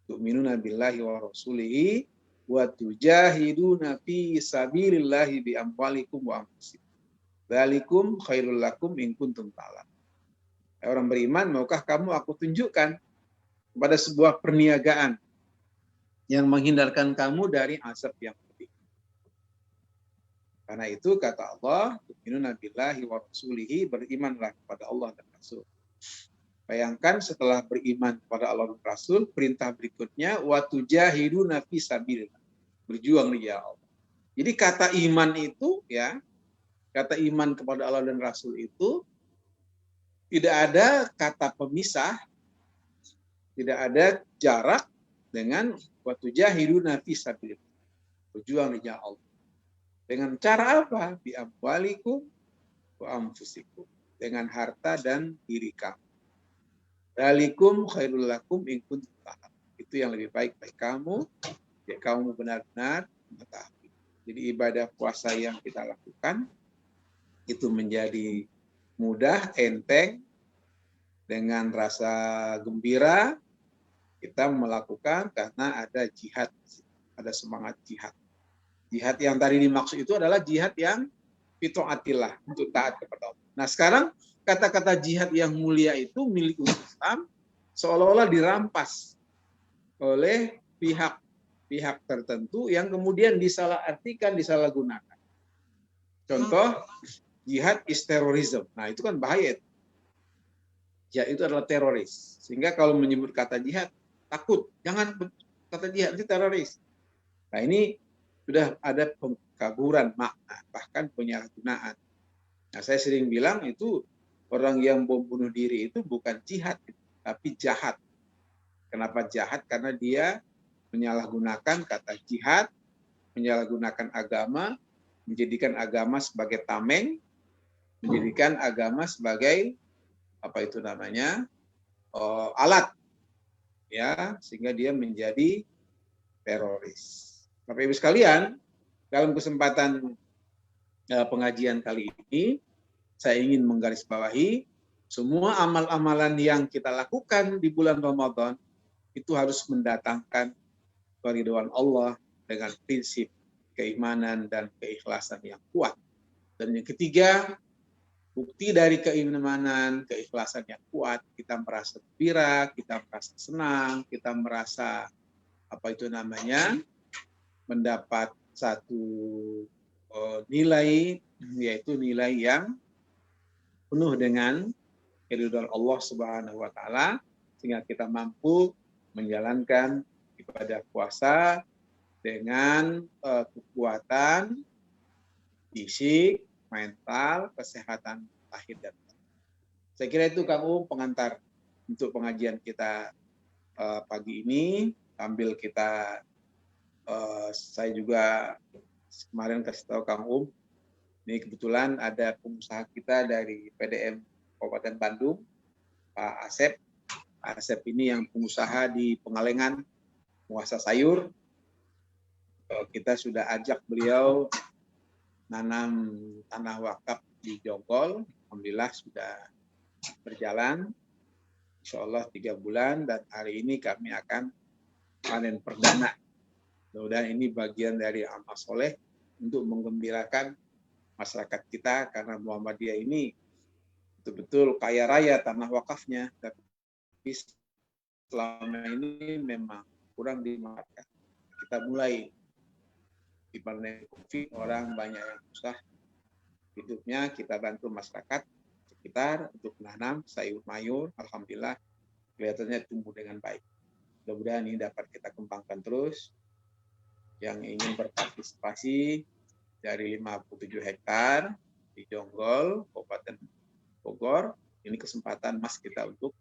[SPEAKER 10] Tu'minuna billahi wa rasulihi wa tujahiduna fi sabilillahi bi amwalikum wa anfusikum. Dzalikum khairul lakum in kuntum ta'lamun. Orang beriman, maukah kamu aku tunjukkan pada sebuah perniagaan yang menghindarkan kamu dari azab yang pedih. Karena itu kata Allah, tu'minuna billahi wa rasulihi, berimanlah kepada Allah dan Rasul. Bayangkan setelah beriman kepada Allah dan Rasul, perintah berikutnya wa tujahiduna fi sabilillah, berjuang di jalan Allah. Jadi kata iman itu ya, kata iman kepada Allah dan Rasul itu tidak ada kata pemisah, tidak ada jarak dengan wa tujahiduna fi sabilillah, berjuang di jalan Allah. Dengan cara apa? Bi amwalikum wa anfusikum, dengan harta dan diri kamu. Dzalikum khairul lakum in kuntum ta'lamun. Itu yang lebih baik bagi kamu, ya kamu benar-benar mengetahui. Jadi ibadah puasa yang kita lakukan itu menjadi mudah, enteng, dengan rasa gembira kita melakukan karena ada jihad, ada semangat jihad. Jihad yang tadi dimaksud itu adalah jihad yang fita'atillah, untuk taat kepada Allah. Nah sekarang kata-kata jihad yang mulia itu milik umat Islam seolah-olah dirampas oleh pihak tertentu yang kemudian disalahartikan, disalahgunakan. Contoh, jihad is terrorism. Nah itu kan bahaya. Jihad itu adalah teroris. Sehingga kalau menyebut kata jihad, takut. Jangan kata jihad itu teroris. Nah ini sudah ada pengkaburan makna, bahkan penyalahgunaan. Nah saya sering bilang itu orang yang bom bunuh diri itu bukan jihad, tapi jahat. Kenapa jahat? Karena dia menyalahgunakan kata jihad, menyalahgunakan agama, menjadikan agama sebagai tameng, menjadikan agama sebagai alat, ya, sehingga dia menjadi teroris. Bapak Ibu sekalian, dalam kesempatan pengajian kali ini, saya ingin menggarisbawahi semua amal-amalan yang kita lakukan di bulan Ramadan itu harus mendatangkan keridhaan Allah dengan prinsip keimanan dan keikhlasan yang kuat. Dan yang ketiga, bukti dari keimanan, keikhlasan yang kuat, kita merasa gembira, kita merasa senang, kita merasa mendapat satu nilai, yaitu nilai yang penuh dengan keridhaan Allah Subhanahu wa taala, sehingga kita mampu menjalankan ibadah puasa dengan kekuatan fisik, mental, kesehatan lahir dan batin. Saya kira itu Kang pengantar untuk pengajian kita pagi ini, sambil kita saya juga kemarin kasih tahu Kang ini kebetulan ada pengusaha kita dari PDM Kabupaten Bandung, Pak Asep. Pak Asep ini yang pengusaha di Pengalengan, pengusaha sayur. Kita sudah ajak beliau nanam tanah wakaf di Jonggol. Alhamdulillah sudah berjalan. Insya Allah 3 bulan, dan hari ini kami akan panen perdana. Mudah-mudahan ini bagian dari amal soleh untuk menggembirakan masyarakat kita, karena Muhammadiyah ini betul-betul kaya raya tanah wakafnya, tapi selama ini memang kurang dimanfaatkan. Kita mulai di pandemi COVID, orang banyak yang susah hidupnya, kita bantu masyarakat sekitar untuk menanam sayur mayur. Alhamdulillah kelihatannya tumbuh dengan baik. Mudah-mudahan ini dapat kita kembangkan terus. Yang ingin berpartisipasi dari 57 hektar di Jonggol, Kabupaten Bogor, ini kesempatan emas kita untuk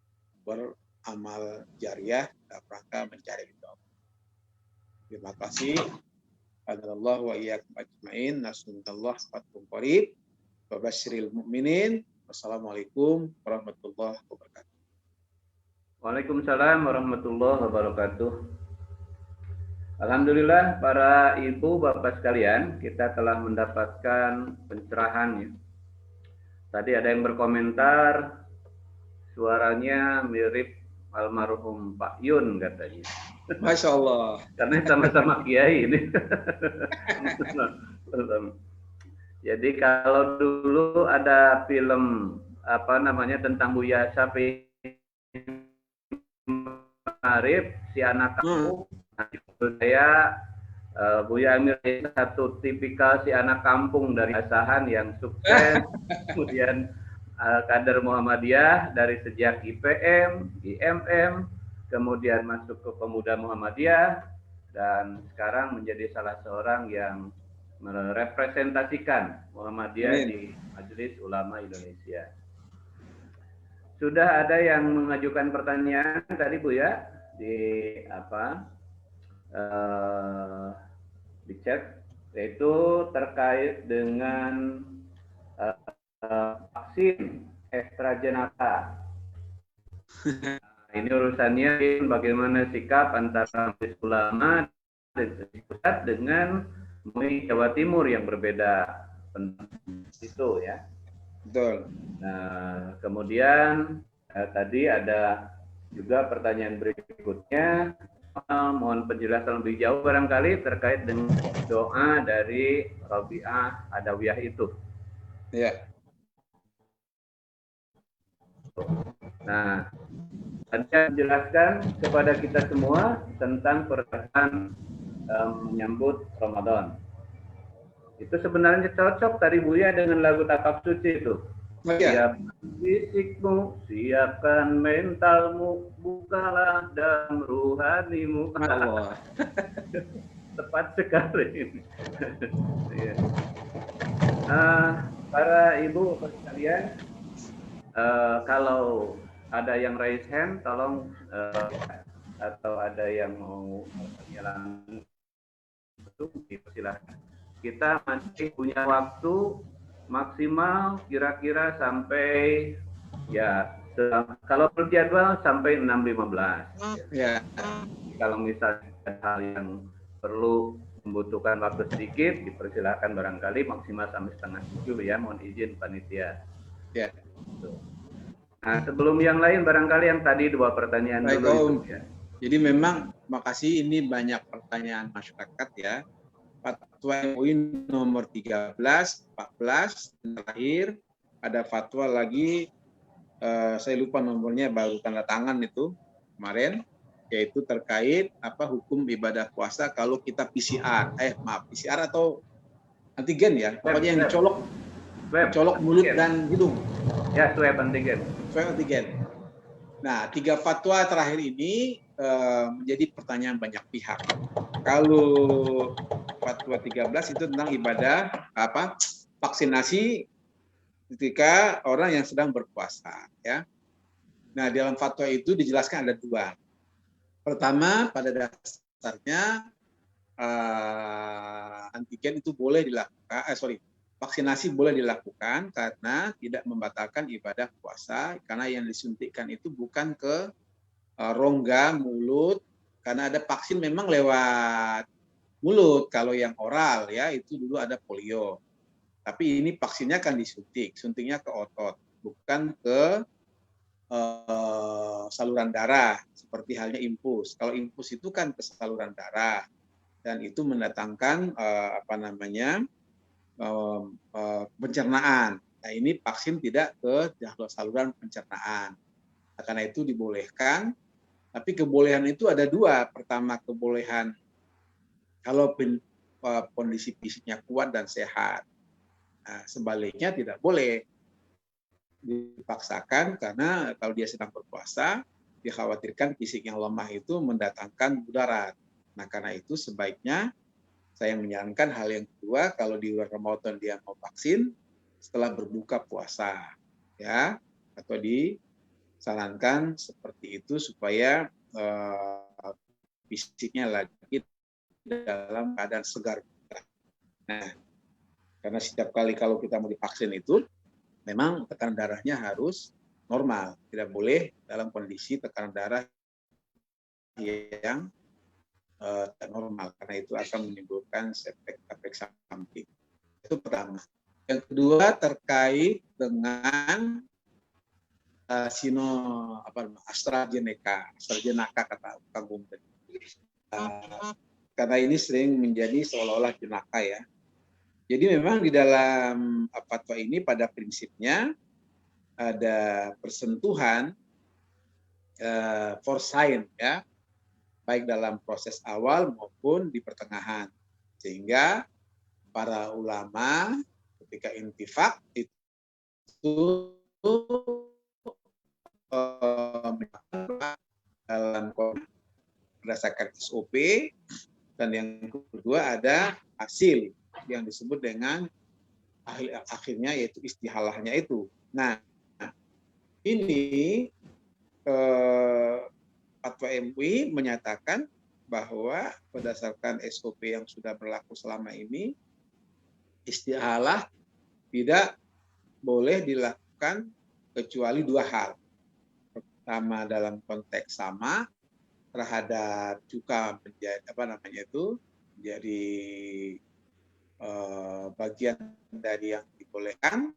[SPEAKER 10] beramal jariah dalam rangka mencari ridha Allah. Terima kasih. Hadallah wa iyyakum ajmain. Nasrullah fathun qarib. Wa basyiril mu'minin. Wassalamualaikum warahmatullahi wabarakatuh.
[SPEAKER 5] Waalaikumsalam warahmatullahi wabarakatuh. Alhamdulillah para ibu bapak sekalian, kita telah mendapatkan pencerahan. Tadi ada yang berkomentar suaranya mirip almarhum Pak Yun katanya.
[SPEAKER 10] Masya Allah.
[SPEAKER 5] Karena sama-sama kiai ini. Jadi kalau dulu ada film tentang Buya Syafi'i Arif, si anak kampung. Saya Buya Amir itu satu tipikal si anak kampung dari Asahan yang sukses, kemudian kader Muhammadiyah dari sejak IPM, IMM, kemudian masuk ke Pemuda Muhammadiyah, dan sekarang menjadi salah seorang yang merepresentasikan Muhammadiyah di Majelis Ulama Indonesia. Sudah ada yang mengajukan pertanyaan tadi Bu ya di di chat, yaitu terkait dengan vaksin AstraZeneca. Ini urusannya bagaimana sikap antara Majelis Ulama dan pusat dengan MUI Jawa Timur yang berbeda itu ya.
[SPEAKER 10] Betul.
[SPEAKER 5] Nah, kemudian tadi ada juga pertanyaan berikutnya, mohon penjelasan lebih jauh barangkali terkait dengan doa dari Rabi'ah Adawiyah itu.
[SPEAKER 10] Ya.
[SPEAKER 5] Nah, saya menjelaskan kepada kita semua tentang perasaan menyambut Ramadan. Itu sebenarnya cocok tadi Buya dengan lagu Takab Suci itu. Siapkan fisikmu, siapkan mentalmu, bukalah dan ruhanimu.
[SPEAKER 10] Allah.
[SPEAKER 5] Tepat sekali ini. Ya. Para ibu sekalian, kalau ada yang raise hand, tolong atau ada yang mau menyalankan itu silakan. Kita masih punya waktu maksimal kira-kira sampai ya kalau berjadwal sampai 6.15.
[SPEAKER 10] Ya.
[SPEAKER 5] Kalau misalnya hal yang perlu membutuhkan waktu sedikit, dipersilakan barangkali maksimal sampai 6:30 ya, mohon izin panitia.
[SPEAKER 10] Ya.
[SPEAKER 5] Nah, sebelum yang lain barangkali yang tadi 2 pertanyaan
[SPEAKER 10] baik,
[SPEAKER 5] dulu itu, ya.
[SPEAKER 10] Jadi memang makasih, ini banyak pertanyaan masyarakat ya. Fatwa MUI nomor 13, 14 terakhir ada fatwa lagi, saya lupa nomornya, baru tanda tangan itu kemarin, yaitu terkait hukum ibadah puasa kalau kita PCR. PCR atau antigen ya, pokoknya yang dicolok mulut dan hidung.
[SPEAKER 5] Ya, swab antigen.
[SPEAKER 10] Swab antigen. Nah, 3 fatwa terakhir ini menjadi pertanyaan banyak pihak. Kalau fatwa 13 itu tentang ibadah vaksinasi ketika orang yang sedang berpuasa, ya. Nah, dalam fatwa itu dijelaskan ada 2. Pertama, pada dasarnya antigen itu boleh dilakukan, vaksinasi boleh dilakukan karena tidak membatalkan ibadah puasa, karena yang disuntikkan itu bukan ke rongga mulut, karena ada vaksin memang lewat mulut. Kalau yang oral ya itu dulu ada polio. Tapi ini vaksinnya kan disuntik, suntiknya ke otot, bukan ke saluran darah seperti halnya infus. Kalau infus itu kan ke saluran darah dan itu mendatangkan pencernaan. Nah, ini vaksin tidak ke saluran pencernaan. Nah, karena itu dibolehkan. Tapi kebolehan itu ada 2. Pertama, kebolehan kalau kondisi fisiknya kuat dan sehat. Nah, sebaliknya tidak boleh dipaksakan karena kalau dia sedang berpuasa, dikhawatirkan fisik yang lemah itu mendatangkan mudarat. Nah, karena itu sebaiknya saya menyarankan hal yang kedua, kalau di bulan Ramadan dia mau vaksin setelah berbuka puasa, ya, atau disarankan seperti itu supaya fisiknya lagi dalam keadaan segar. Nah, karena setiap kali kalau kita mau divaksin itu, memang tekanan darahnya harus normal, tidak boleh dalam kondisi tekanan darah yang tidak normal, karena itu akan menimbulkan efek samping. Itu pertama. Yang kedua terkait dengan AstraZeneca kata Kang Bung. Karena ini sering menjadi seolah-olah jenaka ya. Jadi memang di dalam fatwa ini pada prinsipnya ada persentuhan forsain ya, baik dalam proses awal maupun di pertengahan, sehingga para ulama ketika intifak itu dalam berdasarkan SOP, dan yang kedua ada hasil yang disebut dengan akhirnya yaitu istihalahnya itu. Nah, ini fatwa MUI menyatakan bahwa berdasarkan SOP yang sudah berlaku selama ini, istihalah tidak boleh dilakukan kecuali 2 hal. Pertama, dalam konteks sama terhadap juga menjadi bagian dari yang dibolehkan,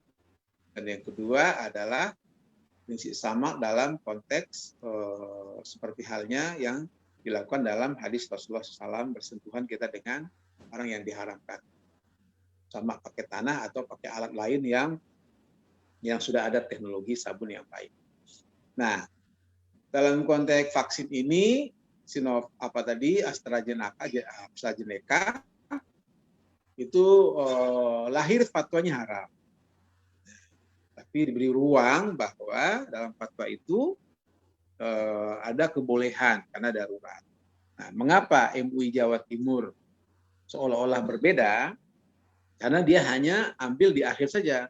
[SPEAKER 10] dan yang kedua adalah prinsip sama dalam konteks seperti halnya yang dilakukan dalam hadis Rasulullah SAW, bersentuhan kita dengan orang yang diharamkan, sama pakai tanah atau pakai alat lain yang sudah ada teknologi sabun yang baik. Nah, dalam konteks vaksin ini AstraZeneca itu lahir fatwanya haram. Tapi diberi ruang bahwa dalam fatwa itu ada kebolehan karena darurat. Nah, mengapa MUI Jawa Timur seolah-olah berbeda? Karena dia hanya ambil di akhir saja.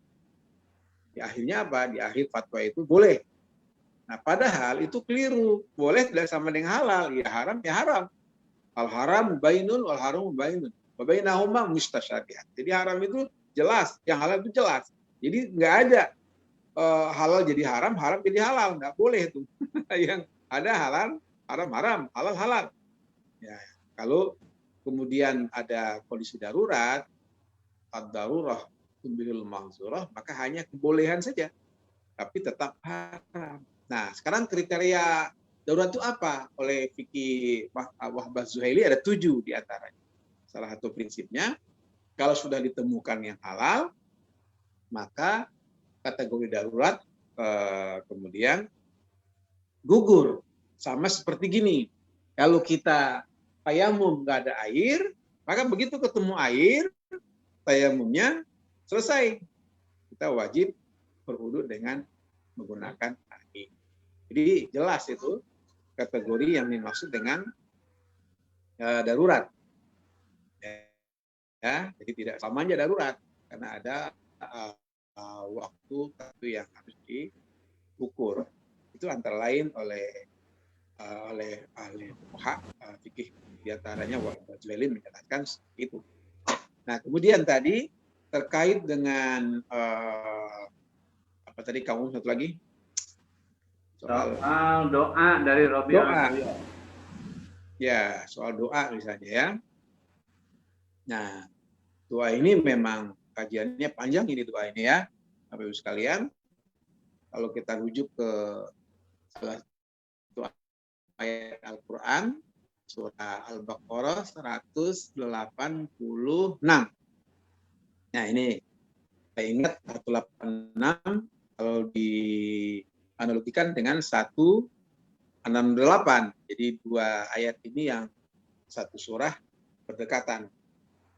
[SPEAKER 10] Di akhirnya apa? Di akhir fatwa itu boleh. Nah, padahal itu keliru. Boleh tidak sama dengan halal. Ya haram, ya haram. Al haram mubainun, wal haram mubainun. Wabainahuma mustasyabihat. Jadi haram itu jelas, yang halal itu jelas. Jadi nggak ada halal jadi haram, haram jadi halal, nggak boleh itu. Yang ada halal, haram, halal. Ya, kalau kemudian ada kondisi darurat, ad-darurah tumbihul mahzurah, maka hanya kebolehan saja, tapi tetap haram. Nah, sekarang kriteria darurat itu apa? Oleh fikih Wahbah Zuhaili ada 7 di antaranya. Salah satu prinsipnya, kalau sudah ditemukan yang halal, maka kategori darurat kemudian gugur. Sama seperti gini,
[SPEAKER 11] Kalau kita tayamum nggak ada air, maka begitu ketemu air, tayamumnya selesai. Kita wajib berwudu dengan menggunakan air. Jadi jelas itu kategori yang dimaksud dengan darurat. Ya, jadi tidak selamanya darurat karena ada waktu yang harus diukur. Itu antara lain oleh ahli fikih, di antaranya Wajlailin menjelaskan seperti itu. Nah, kemudian tadi terkait dengan apa tadi kamu satu lagi?
[SPEAKER 5] Soal doa dari Robi.
[SPEAKER 11] Doa. Ya, soal doa misalnya ya. Nah, doa ini memang kajiannya panjang ini doa ini ya, Bapak Ibu sekalian. Kalau kita rujuk ke salah satu ayat Al-Quran, surah Al-Baqarah 186. Nah ini, saya ingat 186 kalau dianalogikan dengan 168. Jadi dua ayat ini yang satu surah berdekatan.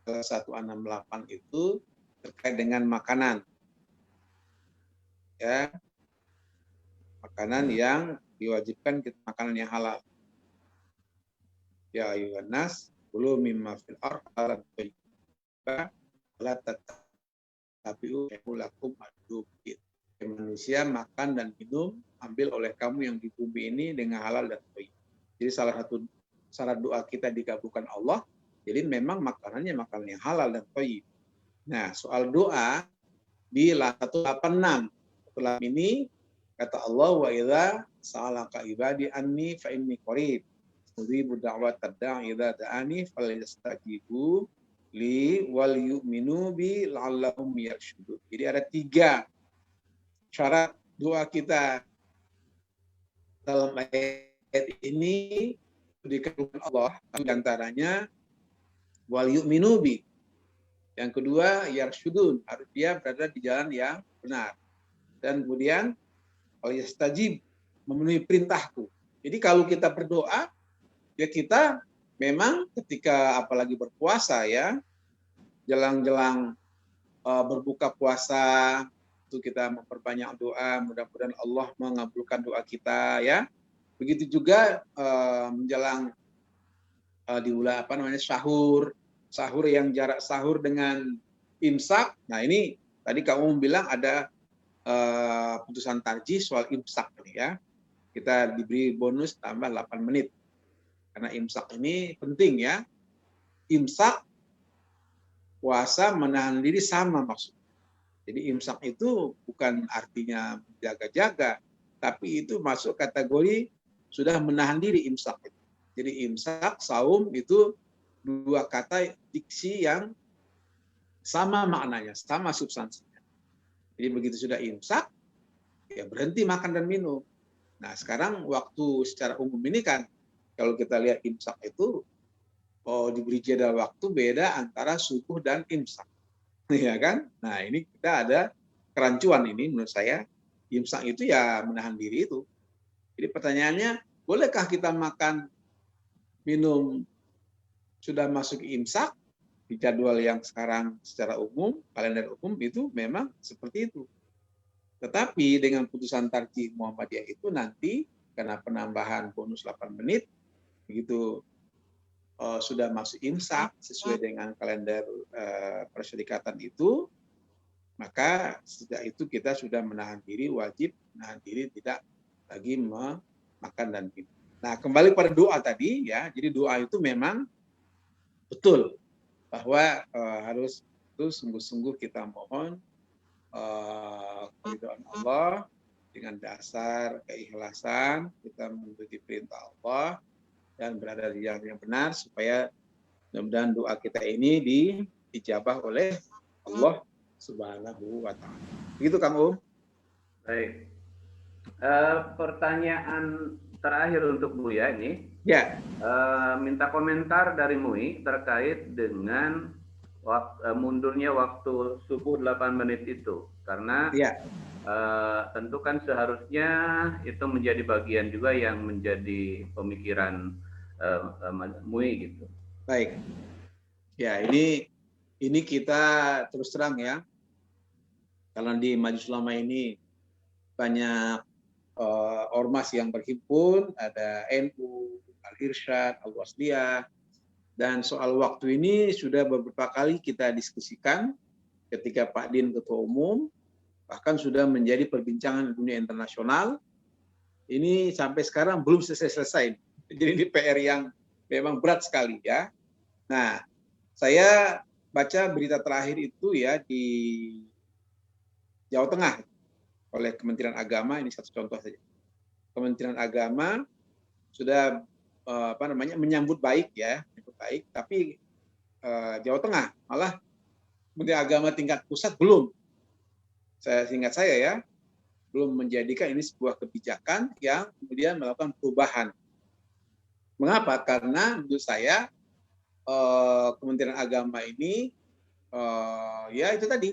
[SPEAKER 11] 168 itu terkait dengan makanan. Ya, makanan yang diwajibkan kita makanan yang halal. Ya ayyuhan nas kulu mimma fil ardh halalan thayyiban la tattabi'u lakum adubit. Manusia makan dan minum ambil oleh kamu yang di bumi ini dengan halal dan thayyib. Jadi salah satu syarat doa kita dikabulkan Allah, jadi memang makanannya makanan yang halal dan thayyib. Nah, soal doa di 186 setelah ini kata Allah, wa idza sa'alaka ibadi anni fa inni qarib ujibu da'watad da'i idza da'ani falyastajibu li wal yu'minu bi la'allahum yarshudun. Jadi ada 3 syarat doa kita dalam ayat ini dikabulkan Allah, di antaranya wal yu'minu bi. Yang kedua, yarshudun, harus dia berada di jalan yang benar. Dan kemudian yastajib, memenuhi perintahku. Jadi kalau kita berdoa, ya kita memang ketika apalagi berpuasa ya, jelang-jelang berbuka puasa, itu kita memperbanyak doa, mudah-mudahan Allah mengabulkan doa kita ya. Begitu juga menjelang di bulan sahur yang jarak sahur dengan imsak. Nah ini tadi kamu bilang ada putusan tarjih soal imsak ini ya. Kita diberi bonus tambah 8 menit. Karena imsak ini penting ya. Imsak puasa menahan diri sama maksudnya. Jadi imsak itu bukan artinya jaga-jaga, tapi itu masuk kategori sudah menahan diri imsak itu. Jadi imsak, saum itu 2 kata diksi yang sama maknanya, sama substansinya. Jadi begitu sudah imsak, ya berhenti makan dan minum. Nah sekarang waktu secara umum ini kan, kalau kita lihat imsak itu, diberi jeda waktu beda antara subuh dan imsak. Ya kan? Nah ini kita ada kerancuan ini menurut saya. Imsak itu ya menahan diri itu. Jadi pertanyaannya, bolehkah kita makan, minum sudah masuk imsak di jadwal yang sekarang secara umum, kalender umum itu memang seperti itu. Tetapi dengan putusan tarjih Muhammadiyah itu nanti karena penambahan bonus 8 menit, begitu sudah masuk imsak sesuai dengan kalender persyarikatan itu, maka sejak itu kita sudah menahan diri, wajib menahan diri, tidak lagi makan dan minum. Nah kembali pada doa tadi ya, jadi doa itu memang betul bahwa harus itu sungguh-sungguh kita mohon keridhaan Allah dengan dasar keikhlasan, kita mengikuti perintah Allah dan berada di jalan yang benar supaya mudah-mudahan doa kita ini diijabah oleh Allah Subhanahu wa taala. Begitu Kang
[SPEAKER 5] Baik. Pertanyaan terakhir untuk Buya ini.
[SPEAKER 11] Ya.
[SPEAKER 5] Minta komentar dari MUI terkait dengan mundurnya waktu subuh 8 menit itu. Karena tentu kan seharusnya itu menjadi bagian juga yang menjadi pemikiran MUI gitu.
[SPEAKER 11] Baik. Ya, ini kita terus terang ya. Karena di Majelis Ulama ini banyak ormas yang berhimpun, ada NU, Al-Irsyad, Al-Wasliyah, dan soal waktu ini sudah beberapa kali kita diskusikan ketika Pak Din Ketua Umum, bahkan sudah menjadi perbincangan dunia internasional. Ini sampai sekarang belum selesai-selesai. Jadi ini PR yang memang berat sekali ya. Nah, saya baca berita terakhir itu ya di Jawa Tengah oleh Kementerian Agama, ini satu contoh saja. Kementerian Agama sudah menyambut baik ya, baik, tapi Jawa Tengah malah Kementerian Agama tingkat pusat belum. Seingat saya ya, belum menjadikan ini sebuah kebijakan yang kemudian melakukan perubahan. Mengapa? Karena menurut saya Kementerian Agama ini ya itu tadi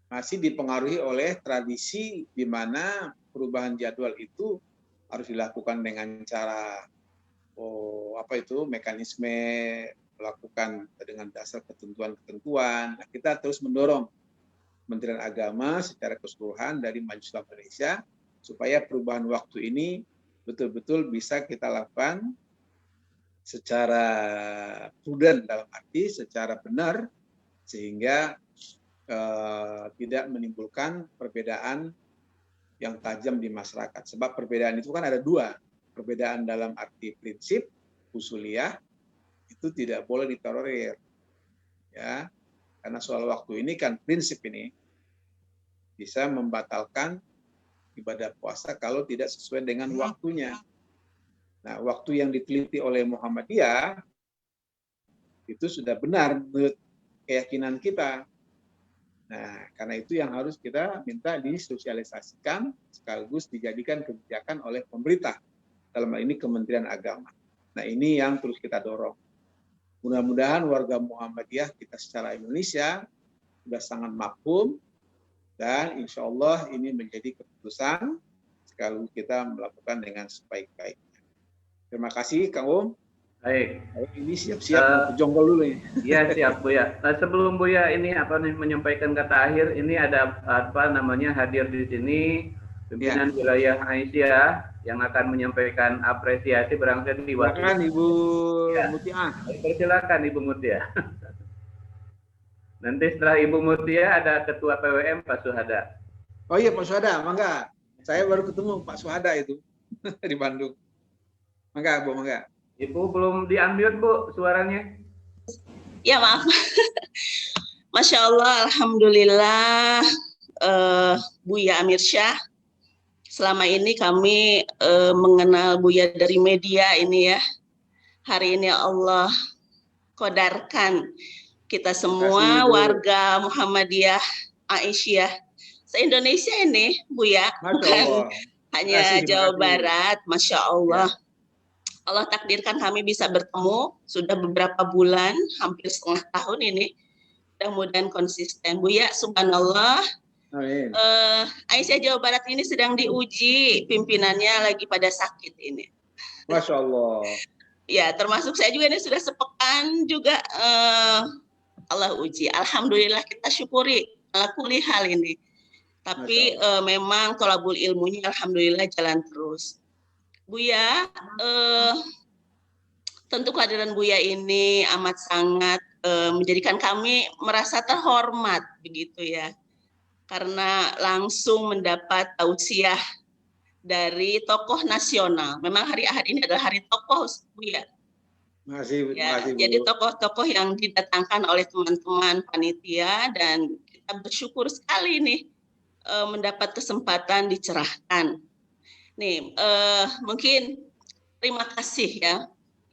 [SPEAKER 11] masih dipengaruhi oleh tradisi di mana perubahan jadwal itu harus dilakukan dengan cara mekanisme melakukan dengan dasar ketentuan-ketentuan. Nah, kita terus mendorong Kementerian Agama secara keseluruhan dari Majelis Ulama Indonesia supaya perubahan waktu ini betul-betul bisa kita lakukan secara prudent, dalam arti secara benar, sehingga tidak menimbulkan perbedaan yang tajam di masyarakat. Sebab perbedaan itu kan ada dua. Perbedaan dalam arti prinsip, usuliyah, itu tidak boleh ditolerir. Ya, karena soal waktu ini kan prinsip ini bisa membatalkan ibadah puasa kalau tidak sesuai dengan waktunya. Nah, waktu yang diteliti oleh Muhammadiyah itu sudah benar menurut keyakinan kita. Nah, karena itu yang harus kita minta disosialisasikan sekaligus dijadikan kebijakan oleh pemerintah. Dalam hal ini Kementerian Agama. Nah, ini yang terus kita dorong. Mudah-mudahan warga Muhammadiyah kita secara Indonesia sudah sangat mafhum dan insya Allah ini menjadi keputusan sekaligus kita melakukan dengan sebaik-baiknya. Terima kasih, Kang Um.
[SPEAKER 5] Baik.
[SPEAKER 11] Ini siap-siap jonggol dulu nih.
[SPEAKER 5] Iya, siap Buya. Nah, sebelum Buya ini menyampaikan kata akhir, ini ada hadir di sini pimpinan wilayah Aisyah yang akan menyampaikan apresiasi barangkali diwakili.
[SPEAKER 11] Silakan Ibu Mutiah.
[SPEAKER 5] Silakan Ibu Mutiah. Nanti setelah Ibu Mutiah ada Ketua PWM Pak Suhada.
[SPEAKER 11] Oh iya Pak Suhada, mangga. Saya baru ketemu Pak Suhada itu di Bandung. Mangga Bu, mangga.
[SPEAKER 5] Ibu belum di-unmute Bu suaranya.
[SPEAKER 12] Ya maaf. Masya Allah, alhamdulillah Buya Amir Syah. Selama ini kami mengenal Buya dari media ini ya. Hari ini Allah kodarkan kita semua warga Muhammadiyah Aisyah se-Indonesia ini Buya, bukan hanya Jawa Barat. Masya Allah. Allah takdirkan kami bisa bertemu sudah beberapa bulan, hampir setengah tahun ini. Mudah-mudahan konsisten. Buya, subhanallah.
[SPEAKER 11] Amin.
[SPEAKER 12] Aisyah Jawa Barat ini sedang diuji, pimpinannya lagi pada sakit ini.
[SPEAKER 11] Masya Allah.
[SPEAKER 12] Ya, termasuk saya juga ini sudah sepekan juga Allah uji. Alhamdulillah kita syukuri ala kulli hal ini. Tapi memang tolabul ilmunya alhamdulillah jalan terus. Buya, tentu kehadiran Buya ini amat sangat menjadikan kami merasa terhormat begitu ya. Karena langsung mendapat tausiah dari tokoh nasional. Memang hari Ahad ini adalah hari tokoh, Buya.
[SPEAKER 11] Makasih,
[SPEAKER 12] ya,
[SPEAKER 11] makasih, Bu.
[SPEAKER 12] jadi tokoh-tokoh yang didatangkan oleh teman-teman panitia dan kita bersyukur sekali nih mendapat kesempatan dicerahkan. Nih, mungkin terima kasih ya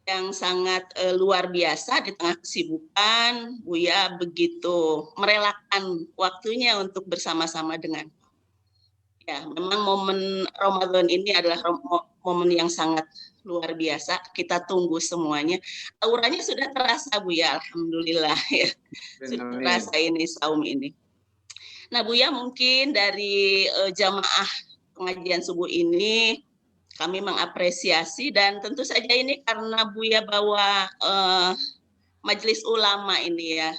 [SPEAKER 12] yang sangat luar biasa di tengah kesibukan, Buya begitu merelakan waktunya untuk bersama-sama dengan. Ya, memang momen Ramadan ini adalah momen yang sangat luar biasa. Kita tunggu semuanya. Auranya sudah terasa, Buya, alhamdulillah ya. Sudah terasa ini saum ini. Nah, Buya mungkin dari jamaah pengajian subuh ini Kami mengapresiasi dan tentu saja ini karena Buya bawa majelis ulama ini ya.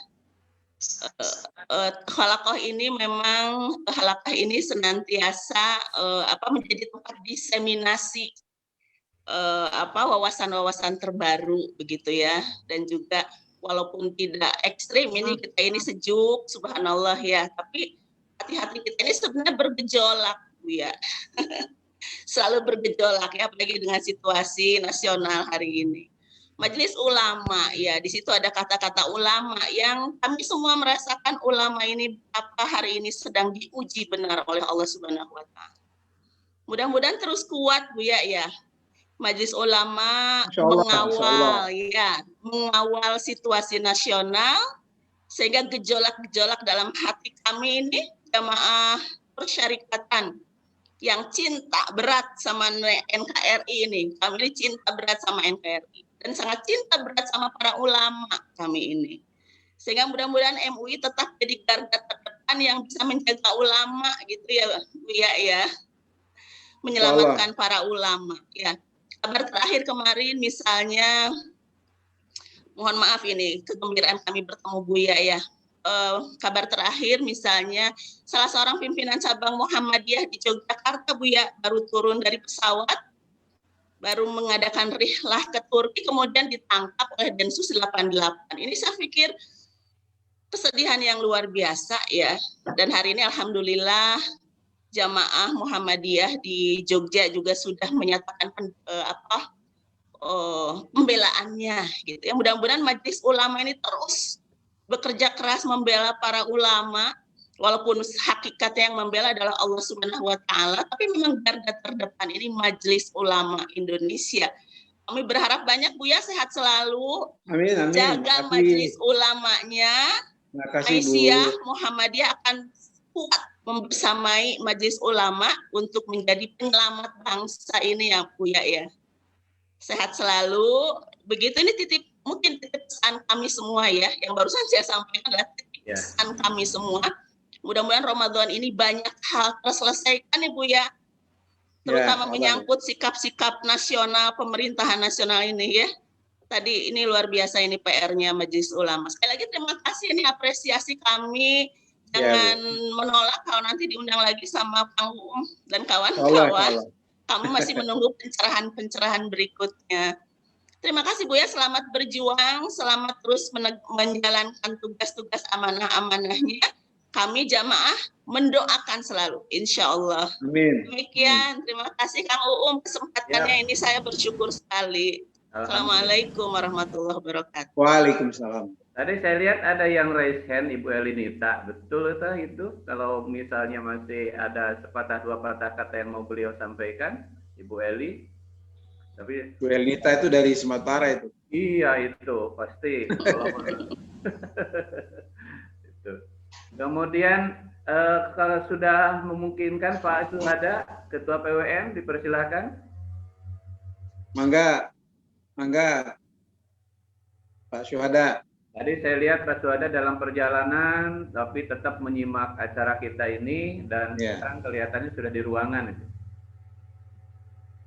[SPEAKER 12] Halaqah ini memang senantiasa menjadi tempat diseminasi wawasan-wawasan terbaru begitu ya, dan juga walaupun tidak ekstrim kita ini sejuk subhanallah ya, tapi hati-hati kita ini sebenarnya bergejolak Bu ya. Selalu bergejolak ya, apalagi dengan situasi nasional hari ini. Majelis ulama ya, di situ ada kata-kata ulama yang kami semua merasakan ulama ini hari ini sedang diuji benar oleh Allah Subhanahu wa taala. Mudah-mudahan terus kuat Bu ya. Majelis ulama mengawal situasi nasional sehingga gejolak-gejolak dalam hati kami ini jamaah persyarikatan yang cinta berat sama NKRI ini. Kami ini cinta berat sama NKRI dan sangat cinta berat sama para ulama kami ini. Sehingga mudah-mudahan MUI tetap jadi garda terdepan yang bisa menjaga ulama gitu ya Bu ya. Menyelamatkan para ulama ya. Kabar terakhir kemarin misalnya, mohon maaf ini kegembiraan kami bertemu Buya ya. Kabar terakhir misalnya salah seorang pimpinan cabang Muhammadiyah di Yogyakarta Buya baru turun dari pesawat, baru mengadakan rihlah ke Turki, kemudian ditangkap oleh Densus 88. Ini saya pikir kesedihan yang luar biasa ya. Dan hari ini alhamdulillah jamaah Muhammadiyah di Jogja juga sudah menyatakan pembelaannya gitu ya. Mudah-mudahan majelis ulama ini terus bekerja keras membela para ulama, walaupun hakikatnya yang membela adalah Allah Subhanahu wa taala, tapi memang garda terdepan ini majelis ulama Indonesia. Kami berharap banyak Buya sehat selalu.
[SPEAKER 11] Amin.
[SPEAKER 12] Jaga majelis ulamanya. Aisyah Muhammadiyah akan kuat membersamai majelis ulama untuk menjadi penyelamat bangsa ini ya Buya ya. Sehat selalu. Begitu ini mungkin titip pesan kami semua ya, yang barusan saya sampaikan adalah titip pesan kami semua. Mudah-mudahan Ramadan ini banyak hal terselesaikan ya Bu ya, terutama menyangkut sikap-sikap nasional, pemerintahan nasional ini ya. Tadi ini luar biasa ini PR-nya Majelis Ulama. Sekali lagi terima kasih, ini apresiasi kami. Jangan menolak kalau nanti diundang lagi sama Kang Uum dan kawan-kawan. Kami masih menunggu pencerahan berikutnya. Terima kasih Bu ya, selamat berjuang, selamat terus menjalankan tugas-tugas amanah-amanahnya. Kami jamaah mendoakan selalu, insya Allah.
[SPEAKER 11] Amin.
[SPEAKER 12] Demikian, terima kasih Kang Uum kesempatannya ini, saya bersyukur sekali. Assalamualaikum warahmatullahi wabarakatuh.
[SPEAKER 11] Waalaikumsalam.
[SPEAKER 5] Tadi saya lihat ada yang raise hand Ibu Elinita, betul itu? Kalau misalnya masih ada sepatah dua patah kata yang mau beliau sampaikan, Ibu Eli. Tapi
[SPEAKER 11] Bu Elinita itu dari Sumatera itu.
[SPEAKER 5] Iya itu pasti. Itu. Kemudian kalau sudah memungkinkan Pak Syuhada, Ketua PWM, dipersilahkan.
[SPEAKER 11] Mangga, Pak Syuhada.
[SPEAKER 5] Tadi saya lihat Pak Syuhada dalam perjalanan, tapi tetap menyimak acara kita ini dan sekarang kelihatannya sudah di ruangan.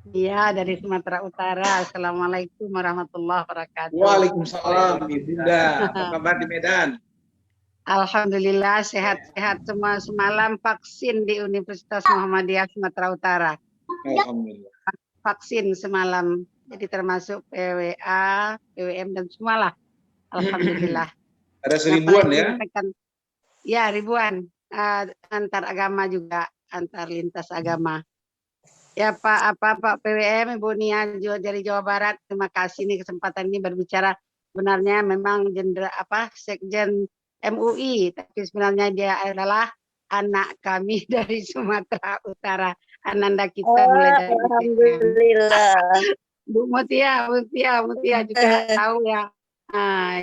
[SPEAKER 13] Iya, dari Sumatera Utara. Assalamualaikum warahmatullahi wabarakatuh.
[SPEAKER 11] Waalaikumsalam, Ibunda. Apa kabar di Medan?
[SPEAKER 13] Alhamdulillah sehat-sehat semua. Semalam vaksin di Universitas Muhammadiyah Sumatera Utara.
[SPEAKER 11] Alhamdulillah.
[SPEAKER 13] Vaksin semalam. Jadi termasuk PWA, PWM dan semualah. Alhamdulillah.
[SPEAKER 11] Ada seribuan ya?
[SPEAKER 13] Ya, ribuan. Antar agama juga, antar lintas agama. Ya Pak PWM, Ibu Nia dari Jawa Barat, terima kasih nih kesempatan ini berbicara. Sebenarnya memang Sekjen MUI, tapi sebenarnya dia adalah anak kami dari Sumatera Utara, ananda kita mulai dari
[SPEAKER 4] Alhamdulillah.
[SPEAKER 13] Bu Mutia juga tahu ya.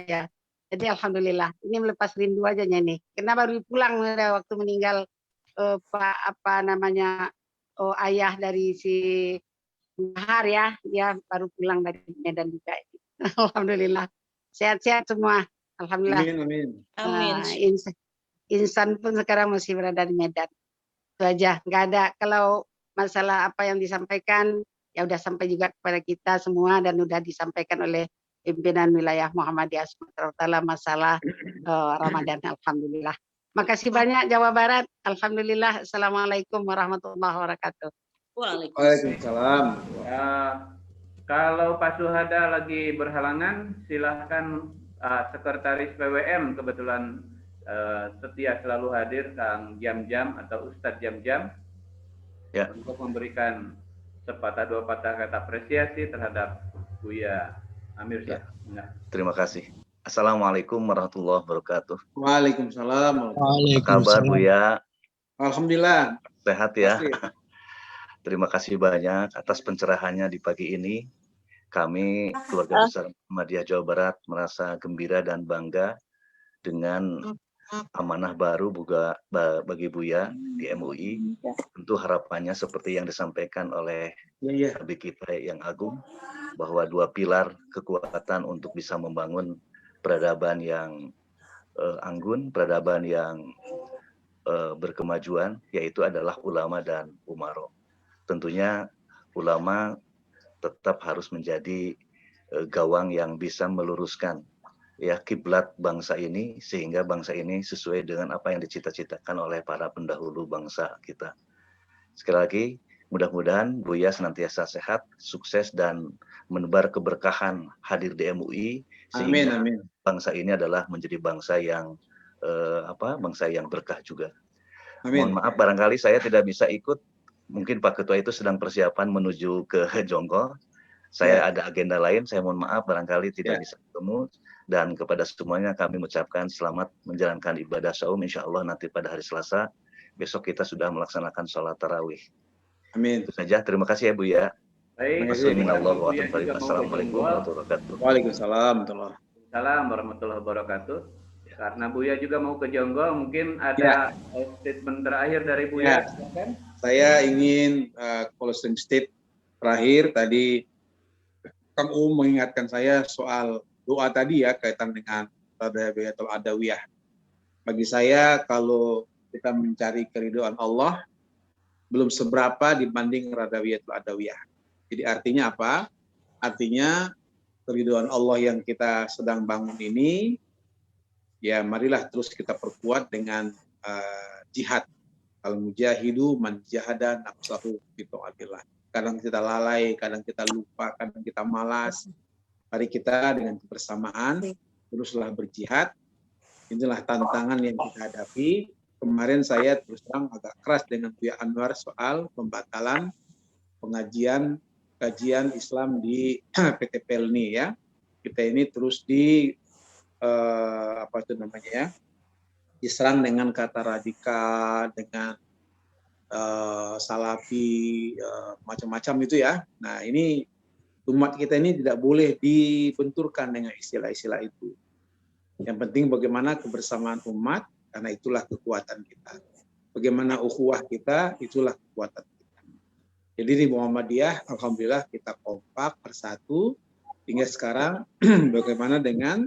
[SPEAKER 13] Ya. Jadi alhamdulillah, ini melepas rindu aja nih. Karena baru pulang waktu meninggal ayah dari si Bahar ya, dia baru pulang dari Medan juga. Alhamdulillah, sehat-sehat semua. Alhamdulillah.
[SPEAKER 11] Amin.
[SPEAKER 13] Insan pun sekarang masih berada di Medan. Itu aja, nggak ada. Kalau masalah apa yang disampaikan, Ya udah sampai juga kepada kita semua dan udah disampaikan oleh pimpinan wilayah Muhammadiyah Sumatera Utara masalah Ramadan. Alhamdulillah. Makasih banyak Jawa Barat. Alhamdulillah. Assalamualaikum warahmatullahi wabarakatuh.
[SPEAKER 11] Waalaikumsalam.
[SPEAKER 5] Kalau Pak Suhada lagi berhalangan, silahkan Sekretaris PWM kebetulan setia selalu hadir, Kang Jam-Jam atau Ustadz Jam-Jam,
[SPEAKER 8] Ya.
[SPEAKER 5] untuk memberikan sepatah dua patah kata apresiasi terhadap Buya Amir Syah.
[SPEAKER 8] Ya. Terima kasih. Assalamualaikum warahmatullahi wabarakatuh.
[SPEAKER 11] Waalaikumsalam.
[SPEAKER 8] Apa kabar Buya?
[SPEAKER 11] Alhamdulillah.
[SPEAKER 8] Sehat ya? Terima kasih banyak atas pencerahannya di pagi ini. Kami keluarga besar Muhammadiyah Jawa Barat merasa gembira dan bangga dengan amanah baru bagi Buya di MUI. Tentu harapannya seperti yang disampaikan oleh Nabi kita yang agung, bahwa dua pilar kekuatan untuk bisa membangun peradaban yang anggun, peradaban yang berkemajuan, yaitu adalah ulama dan umaro. Tentunya ulama tetap harus menjadi gawang yang bisa meluruskan ya kiblat bangsa ini, sehingga bangsa ini sesuai dengan apa yang dicita-citakan oleh para pendahulu bangsa kita. Sekali lagi, mudah-mudahan Buya senantiasa sehat, sukses, dan menebar keberkahan hadir di MUI, sehingga bangsa ini adalah menjadi bangsa yang bangsa yang berkah juga. Mohon maaf barangkali saya tidak bisa ikut. Mungkin Pak Ketua itu sedang persiapan menuju ke Jonggol. Saya ada agenda lain, saya mohon maaf barangkali tidak bisa ketemu. Dan kepada semuanya kami mengucapkan selamat menjalankan ibadah saum. Insya Allah nanti pada hari Selasa, besok kita sudah melaksanakan sholat tarawih.
[SPEAKER 11] Amin.
[SPEAKER 8] Itu saja, terima kasih ya Bu ya.
[SPEAKER 5] Baik.
[SPEAKER 8] Assalamualaikum warahmatullahi wabarakatuh.
[SPEAKER 11] Waalaikumsalam
[SPEAKER 5] warahmatullahi wabarakatuh. Karena Buya juga mau ke Jonggol, mungkin ada statement terakhir dari Buya.
[SPEAKER 11] Saya ingin closing state terakhir tadi Kang mengingatkan saya soal doa tadi ya kaitan dengan Radawiyatul Adawiyah. Bagi saya kalau kita mencari keridhaan Allah belum seberapa dibanding Radawiyatul Adawiyah. Jadi artinya apa? Artinya keridhaan Allah yang kita sedang bangun ini ya marilah terus kita perkuat dengan jihad. Al-mujahidu man jahada nafsahu fi ta'atillah. Kadang kita lalai, kadang kita lupa, kadang kita malas. Mari kita dengan kebersamaan teruslah berjihad. Inilah tantangan yang kita hadapi. Kemarin saya terus terang agak keras dengan Buya Anwar soal pembatalan kajian Islam di PT Pelni ya. Kita ini terus diserang dengan kata radikal, dengan salafi, macam-macam itu ya. Nah ini umat kita ini tidak boleh dibenturkan dengan istilah-istilah itu. Yang penting bagaimana kebersamaan umat, karena itulah kekuatan kita. Bagaimana ukhuwah kita, itulah kekuatan kita. Jadi di Muhammadiyah, alhamdulillah kita kompak bersatu. Hingga sekarang bagaimana dengan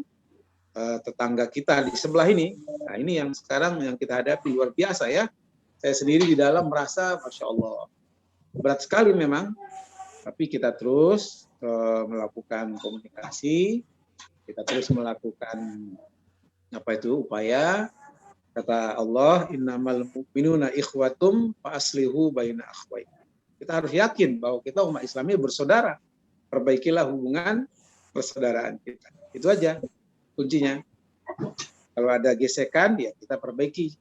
[SPEAKER 11] tetangga kita di sebelah ini. Nah ini yang sekarang yang kita hadapi luar biasa ya. Saya sendiri di dalam merasa Masya Allah berat sekali memang. Tapi kita terus melakukan komunikasi, kita terus melakukan upaya. Kata Allah, innamal mu'minuna ikhwatum fa aslihu baina akhwaikum. Kita harus yakin bahwa kita umat Islam ini bersaudara. Perbaikilah hubungan persaudaraan kita. Itu aja kuncinya. Kalau ada gesekan, ya kita perbaiki.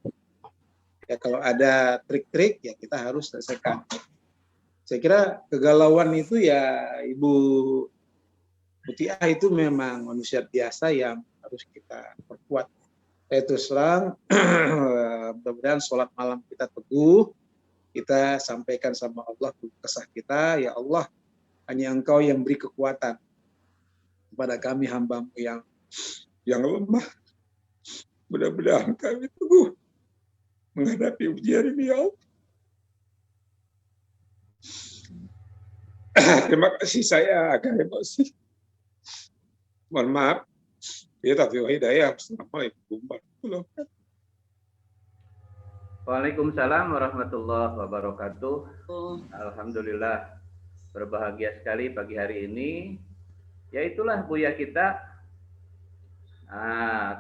[SPEAKER 11] Ya kalau ada trik-trik, ya kita harus selesaikan. Saya kira kegalauan itu ya Ibu Mutiah itu memang manusia biasa yang harus kita perkuat. Saya terus terang, mudah-mudahan sholat malam kita teguh, kita sampaikan sama Allah kesah kita, ya Allah, hanya Engkau yang beri kekuatan kepada kami hamba-Mu yang lemah. Mudah-mudahan kami teguh menghadapi ujian ini, ya Allah. Terima kasih, saya agak emosi. Mohon maaf. Ya, taufiq wa hidayah. Assalamualaikum warahmatullahi wabarakatuh.
[SPEAKER 5] Waalaikumsalam warahmatullahi wabarakatuh. Alhamdulillah. berbahagia sekali pagi hari ini. Ya itulah Buya kita.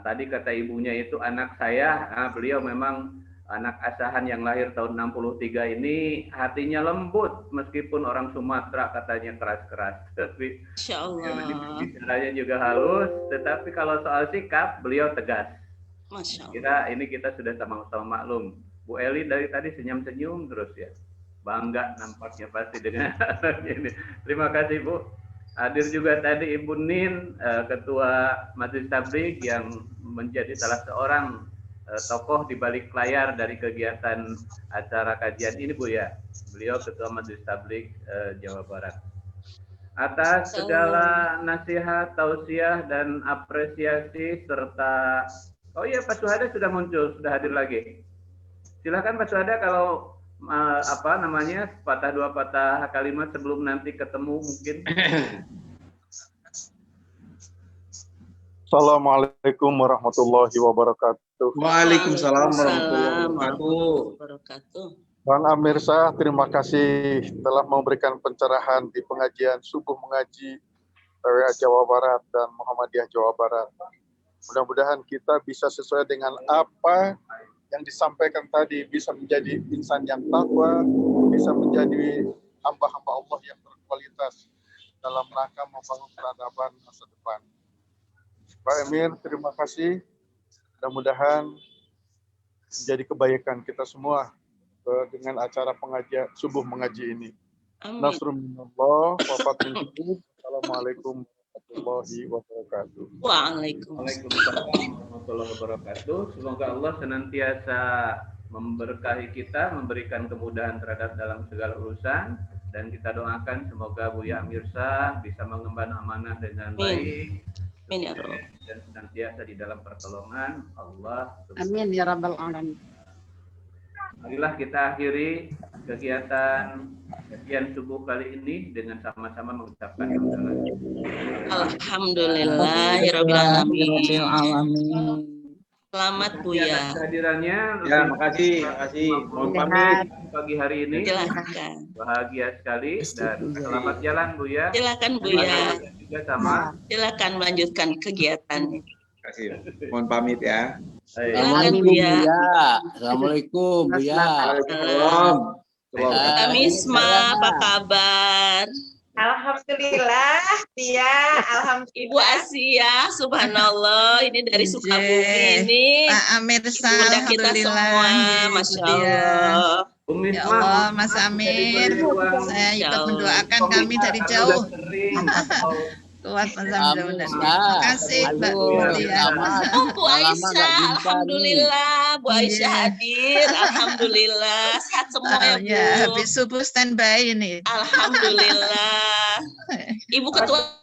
[SPEAKER 5] Tadi kata ibunya itu anak saya, beliau memang anak asahan yang lahir tahun 63 ini hatinya lembut meskipun orang Sumatera katanya keras-keras. Tapi bicaranya juga halus, tetapi kalau soal sikap beliau tegas. Kira ini kita sudah sama-sama maklum. Bu Eli dari tadi senyum-senyum terus ya. Bangga nampaknya pasti dengan ini. Terima kasih Bu. Hadir juga tadi Ibu Nin, Ketua Majelis Tabligh yang menjadi salah seorang tokoh di balik layar dari kegiatan acara kajian ini Bu ya. Beliau Ketua Majelis Tabligh Jawa Barat. Atas segala nasihat, tausiah dan apresiasi serta Pak Suhada sudah muncul, sudah hadir lagi. Silakan Pak Suhada kalau patah dua patah kalimat sebelum nanti ketemu mungkin.
[SPEAKER 14] Assalamualaikum warahmatullahi wabarakatuh.
[SPEAKER 11] Waalaikumsalam warahmatullahi wabarakatuh.
[SPEAKER 14] Bang Amir Shah, terima kasih telah memberikan pencerahan di pengajian subuh mengaji PWA Jawa Barat dan Muhammadiyah Jawa Barat. Mudah-mudahan kita bisa sesuai dengan apa yang disampaikan tadi, bisa menjadi insan yang takwa, bisa menjadi hamba-hamba Allah yang berkualitas dalam rangka membangun peradaban masa depan. Pak Emir, terima kasih. Mudah-mudahan menjadi kebaikan kita semua dengan acara pengajian subuh mengaji ini. Nasrun minallah wa fathin qulub. Assalamualaikum warahmatullahi wabarakatuh.
[SPEAKER 5] Waalaikumsalam warahmatullahi wabarakatuh. Semoga Allah senantiasa memberkahi kita, memberikan kemudahan terhadap dalam segala urusan, dan kita doakan semoga Buya Amir Shah bisa mengemban amanah dengan baik.
[SPEAKER 13] Amin ya Rabb.
[SPEAKER 5] Dan senantiasa di dalam pertolongan Allah.
[SPEAKER 13] Amin ya Rabbal alamin.
[SPEAKER 5] Marilah kita akhiri kegiatan kajian subuh kali ini dengan sama-sama mengucapkan
[SPEAKER 12] Alhamdulillahirabbil alamin. Selamat Buya.
[SPEAKER 5] Kehadirannya.
[SPEAKER 11] Ya, makasih. Mohon pamit
[SPEAKER 5] pagi hari ini.
[SPEAKER 12] Silakan.
[SPEAKER 5] Bahagia sekali dan selamat jalan Buya.
[SPEAKER 12] Silakan Buya.
[SPEAKER 5] Juga sama.
[SPEAKER 12] Silakan melanjutkan kegiatan.
[SPEAKER 11] Terima kasih. Mohon pamit ya.
[SPEAKER 12] Silakan Buya.
[SPEAKER 15] Assalamualaikum Buya.
[SPEAKER 11] Waalaikumsalam.
[SPEAKER 12] Kak Misma, apa kabar?
[SPEAKER 16] Alhamdulillah, Tia. Alhamdulillah.
[SPEAKER 12] Ibu Asia, subhanallah, ini dari Sukabumi ini.
[SPEAKER 16] Pak Amir Shah,
[SPEAKER 12] Bunda kita semua, masya Allah.
[SPEAKER 16] Ya Allah, Mas Amir, saya ikut mendoakan kami dari jauh. Kuat Mas Amir. Terima kasih Mbak Tia.
[SPEAKER 12] Oh, Bu Aisyah, alhamdulillah, Bu Aisyah hadir, alhamdulillah, sehat semua ya Bu.
[SPEAKER 16] Ya, habis subuh standby ini.
[SPEAKER 12] Alhamdulillah. Ibu Ketua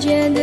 [SPEAKER 17] سجدا